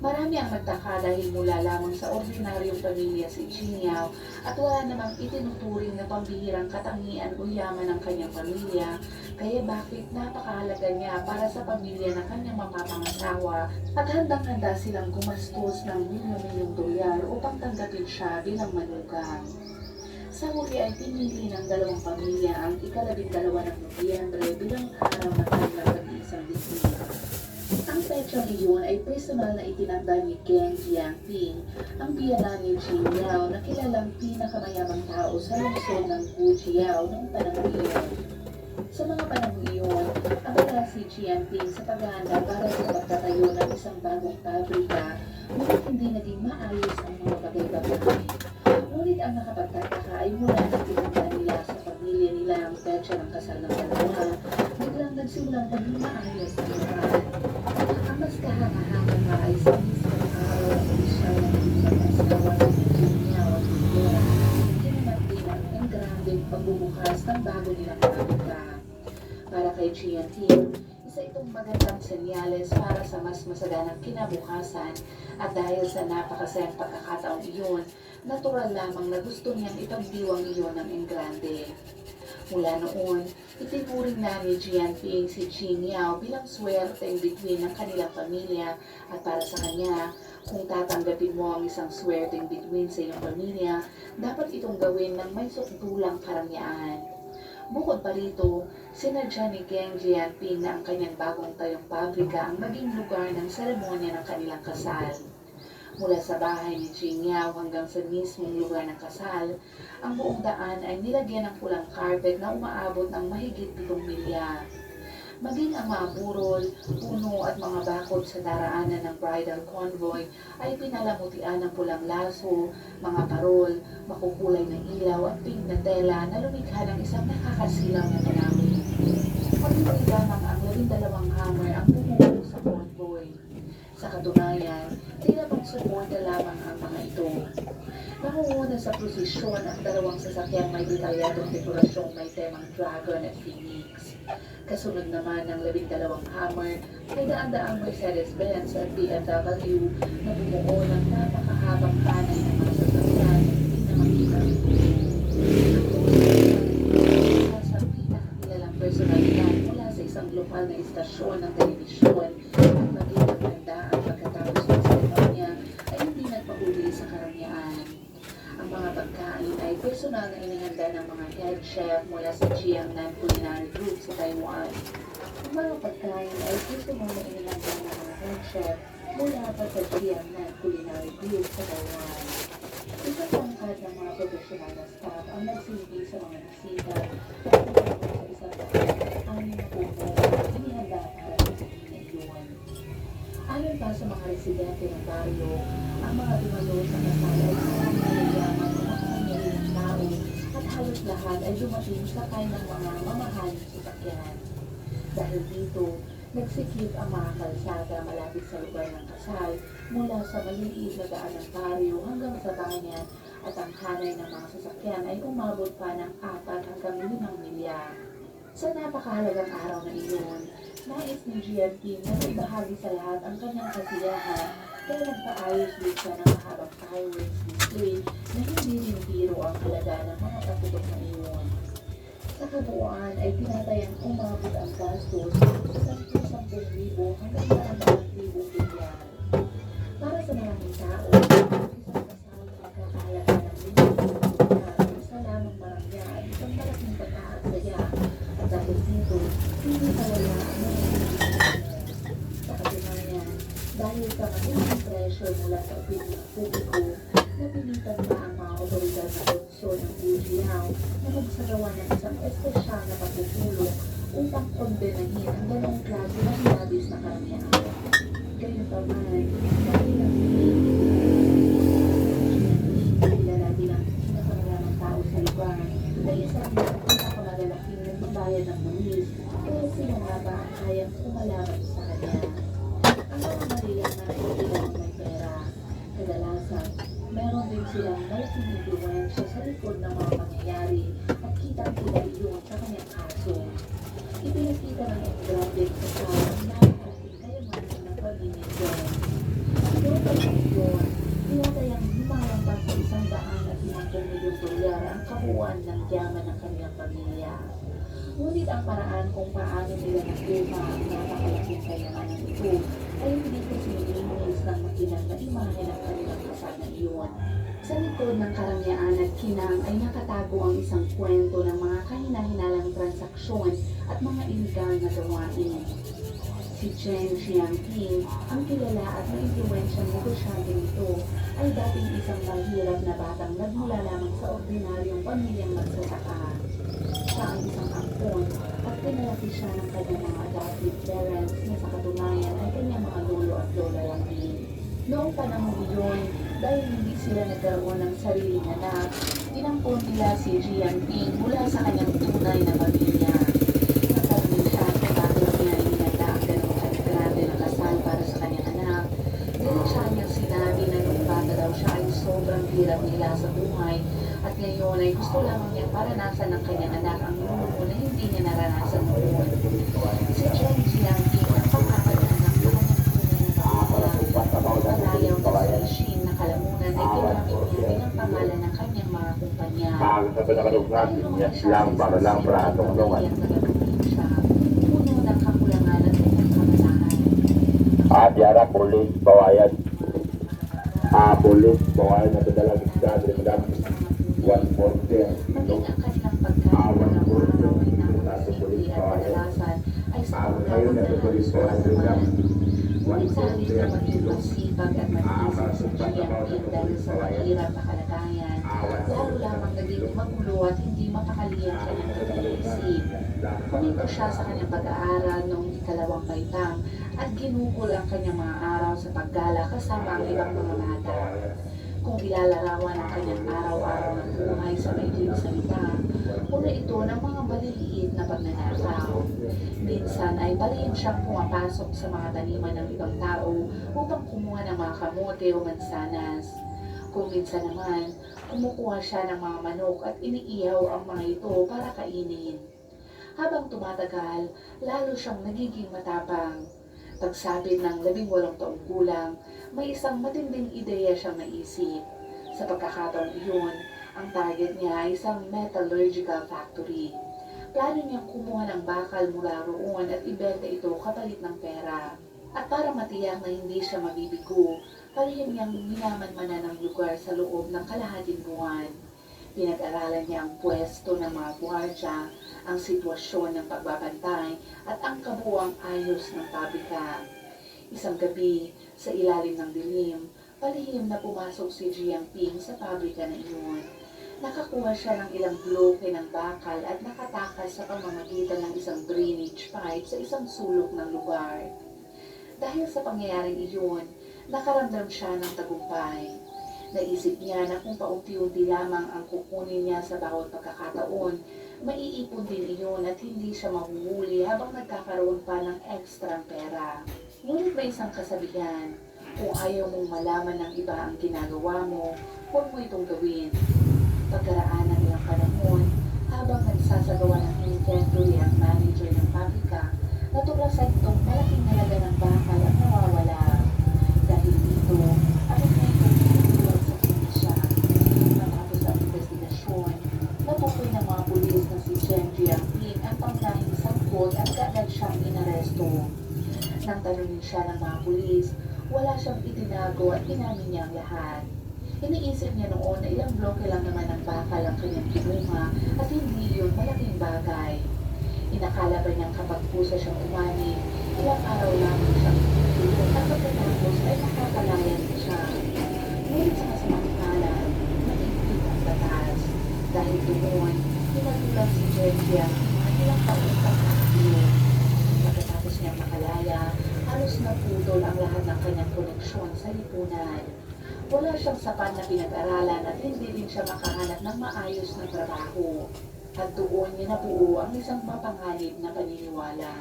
Marami ang nagtaka dahil mula lamang sa ordinaryong pamilya si Jing Yao at wala namang itinuturing na pambihirang katangian o yaman ng kanyang pamilya, kaya bakit napakahalaga niya para sa pamilya ng kanyang mapapangasawa at handang-handa silang gumastos ng $1,000,000 upang tanggapin siya bilang manugang. Sa huli ay pinili ng dalawang pamilya ang 12 ng Nobyembre bilang araw ng kanilang pag-iisang bisita. Ang petsang iyon ay personal na itinanda ni Geng Jianping, ang biyanan ni Jing Yao na kilalang pinakamayamang tao sa lungsod ng Fujiao noong panahon iyon. Sa mga panahon iyon, abala si Jianping sa paghahanda para sa pagtatayo ng isang bagong pabrika, ngunit hindi naging maayos ang mga bagay-bagay. Ngunit ang nakapagtataka ay mula na tinanda nila sa pamilya nila ang petsa ng kasal ng dalawa, biglang nagsimulang maging maayos ang lahat. Ang mas kahanga-hanga nga ay sa mismong araw ang opisyal ng pag-asawa ng Jing Yao at Vera, ginamat din ang engrandeng pagbubukas ng bago nilang pabrika. Para kay Jianping, isa itong magandang senyales para sa mas masaganang kinabukasan at dahil sa napakasayang pagkakataong iyon, natural lamang na gusto niyang ipagdiwang iyon ng engrande. Mula noon, itinuring na ni Jianping si Jing Yao bilang swerteng bituin ng kanilang pamilya at para sa kanya, kung tatanggapin mo ang isang swerteng bituin sa iyong pamilya, dapat itong gawin ng may sukdulang karangyaan. Bukod pa rito, sinadya ni Geng Jianping na ang kanyang bagong tayong pabrika ang maging lugar ng seremonya ng kanilang kasal. Mula sa bahay ni Jing Yao hanggang sa mismong lugar ng kasal, ang buong daan ay nilagyan ng pulang carpet na umaabot ng mahigit 7 milya. Maging ang mga burol, puno at mga bakod sa daraanan ng bridal convoy ay pinalamutian ng pulang laso, mga parol, makukulay na ilaw at pink na tela na lumikha ng isang nakakasilang na tanawin. Pag-ibig lamang ang 12 hammer ang bumubuo sa convoy. Sa katunayan, tila pang suporta lamang ang mga ito. Nangunguna sa prosesyon ang 2 sasakyang may detalyadong dekorasyong may temang dragon at phoenix. Kasunod naman ng 12 hammer, may daan-daang Mercedes-Benz at BMW na bumuo ng napakahabang hanay ng mga sasakyan na makita. chef mula sa Jiangnan Culinary Group sa Taiwan. Ang mga pagkain ay gusto mo na inilagay ng mga head chef mula pa sa Jiangnan Culinary Group sa Taiwan. Isang pangkat ng mga profesional na staff ang nagsilbi sa mga bisita at sa isang pagkain ang napupo at inihanda para sa iyon. Ayon pa sa mga residente ng baryo, ang mga dumalo sa kasal ay isang malayaman na makapangyarihan ng tao at halos lahat ay dumating sakay ng mga mamahaling sasakyan. Dahil dito, nagsikip ang mga kalsada malapit sa lugar ng kasal mula sa maliliit na daan ng baryo hanggang sa banyan at ang hanay ng mga sasakyan ay umabot pa ng 4 hanggang 5 milya. Sa napakahalagang araw na iyon, nais ni GMP na ibahagi sa lahat ang kanyang kasiyahan kaya nagpaayos din siya ng mahabang fireworks display na hindi rin biro ang halaga ng mga paputok na iyon. Sa kabuuan ay tinatayang umabot ang gastos sa 10,000 hanggang 100,000 pilyar. Para sa maraming tao, isang kasal na magkakahalaga ng 5,000 pilyar ay isa lamang barangya at isang malaking pagkakasaya. At dahil dito, hindi nawala ang mga sa katunayan, dahil sa matinding pressure mula sa publiko, napilitan pa ang mga otoridad sa Konso ng Bujiao na magsagawa ng isang espesyal na pagpupulong upang kondenahin ang ganong klase ng labis na karamihan. Gayunpaman, dahil ang kilala bilang pinakamaramang tao sa lugar ay isang pinakamalalaking nagbabayad ng buwis kaya sila nga ba ang kayang umalaban sa kanya. Ang mga mariyaman ay hindi lang may pera. Kadalasan, meron din silang malaking influensya sa likod ng mga pangyayari at kitang-kita iyon sa kanyang kaso. Ipinakita ng Engranded sa parang napakalaking kayamanan ng pamilya. Doon pa lang iyon, tinatayang lumalampas sa $150 ang kabuuan ng yaman ng kanyang pamilya. Ngunit ang paraan kung paano nila nakuha ang napakalaking kayamanan ito ay hindi ko sinilinis ng makinang na imahe ng kanilang kasal na iyon. Sa likod ng karangyaan at kinang ay nakatago ang isang kwento ng mga kahina-hinalang transaksyon at mga iligal na gawain. Si Chen Xiangping, ang kilala at maimpluwensyang negosyante nito, ay dating isang mahirap na batang nagmula lamang sa ordinaryong pamilyang magsasaka. Siya ang isang ampon at pinalaki siya ng kanyang mga adoptive parents na sa katunayan ay kanyang mga lolo at lola lang din. Noong panahon iyon, dahil hindi sila nagkaroon ng sariling anak, tinampon nila si Jianping mula sa kanyang tunay na pamilya. Natanong siya kung bakit niya inilagda ang ganong kanagrande na kasal para sa kanyang anak. Diretsa niyang sinabi na nung bata daw siya ay sobrang hirap nila sa buhay at ngayon ay gusto lamang niyang maranasan ng kanyang anak ang luho na hindi niya naranasan noon. Si Chen Jianping ang pagkakatanak sa kanyang tunay na pamilya. Palayaw na si Shin na kalamunan ay ginamit niya bilang pangalan ng kanyang mga kumpanya. Puno ng kakulangan at kanyang kamalahan. Diara polis bawayan. Polis bawayan na dadalang isda dari madam 140. Maging ang kanilang pagkain ng araw ay napakasimple at kadalasan ay sa pagkawag na lang. Ngunit sa halip na maging masipag at matiis si GMP dahil sa mahirap na kalagayan, lalo lamang naging magulo at hindi mapakali ang kanyang pag-iisip. Huminto siya sa kanyang pag-aaral noong ikalawang baitang at ginugol ang kanyang mga araw sa paggala kasama ang ibang mga bata. Kung ilalarawan ang kanyang araw-araw ng buhay sa maikling salita, una ito ng mga maliliit na pagnanakaw. Minsan ay baliin siyang pumapasok sa mga taniman ng ibang tao upang kumuha ng mga kamote o mansanas. Kung minsan naman, kumukuha siya ng mga manok at iniihaw ang mga ito para kainin. Habang tumatagal, lalo siyang nagiging matapang. Pagsapit ng 18 taong gulang, may isang matinding ideya siyang naisip. Sa pagkakataong iyon, ang target niya ay isang metallurgical factory. Plano niyang kumuha ng bakal mula roon at ibenta ito kapalit ng pera. At para matiyak na hindi siya mabibigo, palihim niyang minamanmanan ng lugar sa loob ng kalahating buwan. Pinag-aralan niya ang pwesto ng mga gwardya, ang sitwasyon ng pagbabantay at ang kabuuang ayos ng pabrika. Isang gabi, sa ilalim ng dilim, palihim na pumasok si Jiangping sa pabrika na iyon. Nakakuha siya ng ilang bloke ng bakal at nakatakas sa pamamagitan ng isang drainage pipe sa isang sulok ng lugar. Dahil sa pangyayaring iyon, nakaramdam siya ng tagumpay. Naisip niya na kung paunti-unti lamang ang kukunin niya sa bawat pagkakataon, maiipon din iyon at hindi siya mahuhuli habang nagkakaroon pa ng ekstrang pera. Ngunit may isang kasabihan, kung ayaw mong malaman ng iba ang ginagawa mo, huwag mo itong gawin. Pagkaraan ng ilang panahon, habang nagsasagawa ng inventory ang manager ng pabrika, natuklasan itong malaking halaga ng bakal at nawawala. Dahil dito, ang ito sa siya. Matapos ang investigasyon, natukoy ng mga pulis na si Chen Jiangping ang pangunahing sangkot at kaagad siyang inaresto. Nang tanungin siya ng mga pulis, wala siyang itinago at inamin niya ang lahat. Iniisip niya noon na ilang bloke lang naman ng bakal ang kanyang kinuha at hindi yun malaking bagay. Inakala ba niyang kapag pusa siyang umani, ilang araw lamang siyang tutulog at pagkatapos ay makakalayan siya. Ngunit sa kasamang palad, naigit ang batas. Dahil doon, pinatulang si Georgia ang ilang taong pagkakatulog. Pagkatapos niyang makalaya, halos naputol ang lahat ng kanyang koneksyon sa lipunan. Wala siyang sapat na pinag-aralan at hindi rin siya makahanap ng maayos na trabaho. At doon niya nabuo ang isang mapanganib na paniniwala.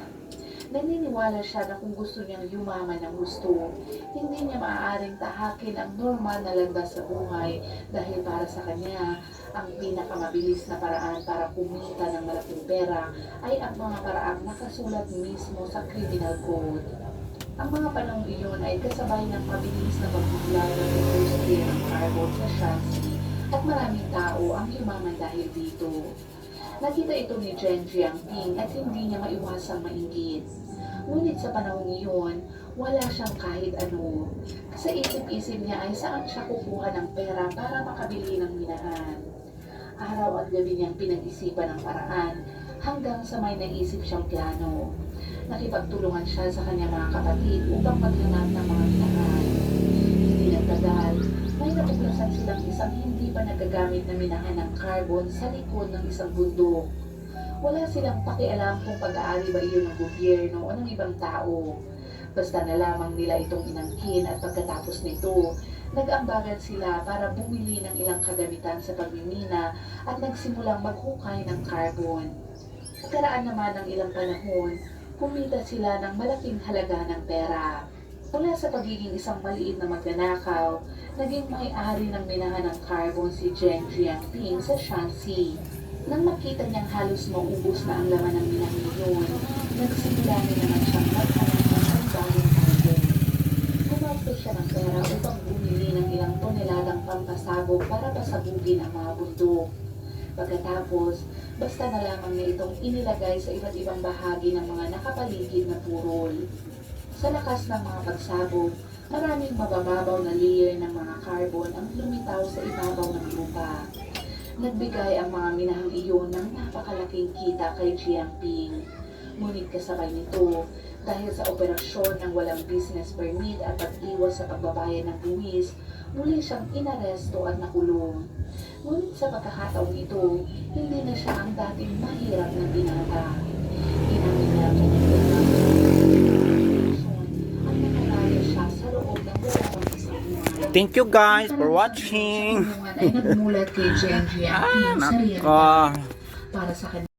Naniniwala siya na kung gusto niyang yumaman ng gusto, hindi niya maaaring tahakin ang normal na landas sa buhay dahil para sa kanya, ang pinakamabilis na paraan para kumita ng malaking pera ay ang mga paraang nakasulat mismo sa criminal code. Ang mga panahon iyon ay kasabay ng mabilis na pagbubulag ng industriya ng carbon sa Shanxi at maraming tao ang yumaman dahil dito. Nakita ito ni Chen Jiangping at hindi niya maiwasang mainggit. Ngunit sa panahon iyon, wala siyang kahit ano. Sa isip-isip niya ay saan siya kukuha ng pera para makabili ng minahan. Araw at gabi niyang pinag-isipan ng paraan hanggang sa may naisip siyang plano. Nakipagtulungan siya sa kanyang mga kapatid upang maghanap ng mga minahan. Hindi nagtagal, may natuklasan silang isang hindi pa nagagamit na minahan ng carbon sa likod ng isang bundok. Wala silang pakialam kung pag-aari ba iyon ng gobyerno o ng ibang tao. Basta na lamang nila itong inangkin at pagkatapos nito, nag-ambagan sila para bumili ng ilang kagamitan sa pagmimina at nagsimulang maghukay ng carbon. Pagkaraan naman ng ilang panahon, kumita sila ng malaking halaga ng pera. Mula sa pagiging isang maliit na magnanakaw, naging may-ari ng minahan ng carbon si Chen Jiangping sa Shanxi. Nang makita niyang halos maubos na ang laman ng minahan yun, nagsimula na naman siyang maghanap ng panibagong carbon. Gumamit siya ng pera upang bumili ng ilang toneladang pampasabog para pasabugin ang mga bundok. Pagkatapos, basta na lamang niya itong inilagay sa iba't ibang bahagi ng mga nakapaligid na purol. Sa lakas ng mga pagsabog, maraming mabababaw na layer ng mga carbon ang lumitaw sa ibabaw ng lupa. Nagbigay ang mga minahang iyon ng napakalaking kita kay Jiangping. Ngunit kasabay nito, dahil sa operasyon ng walang business permit at pag-iwas sa pagbabayad ng buwis, muli siyang inaresto at nakulong. Ngunit sa pagkakataong ito, hindi na siya ang dating mahirap na binata. Inamin niya ang nakalaya siya sa loob ng 2 isang buwan. Thank you guys for watching. Ay nagmulat kay Chen Jiangping sa Nako. para sa kanya.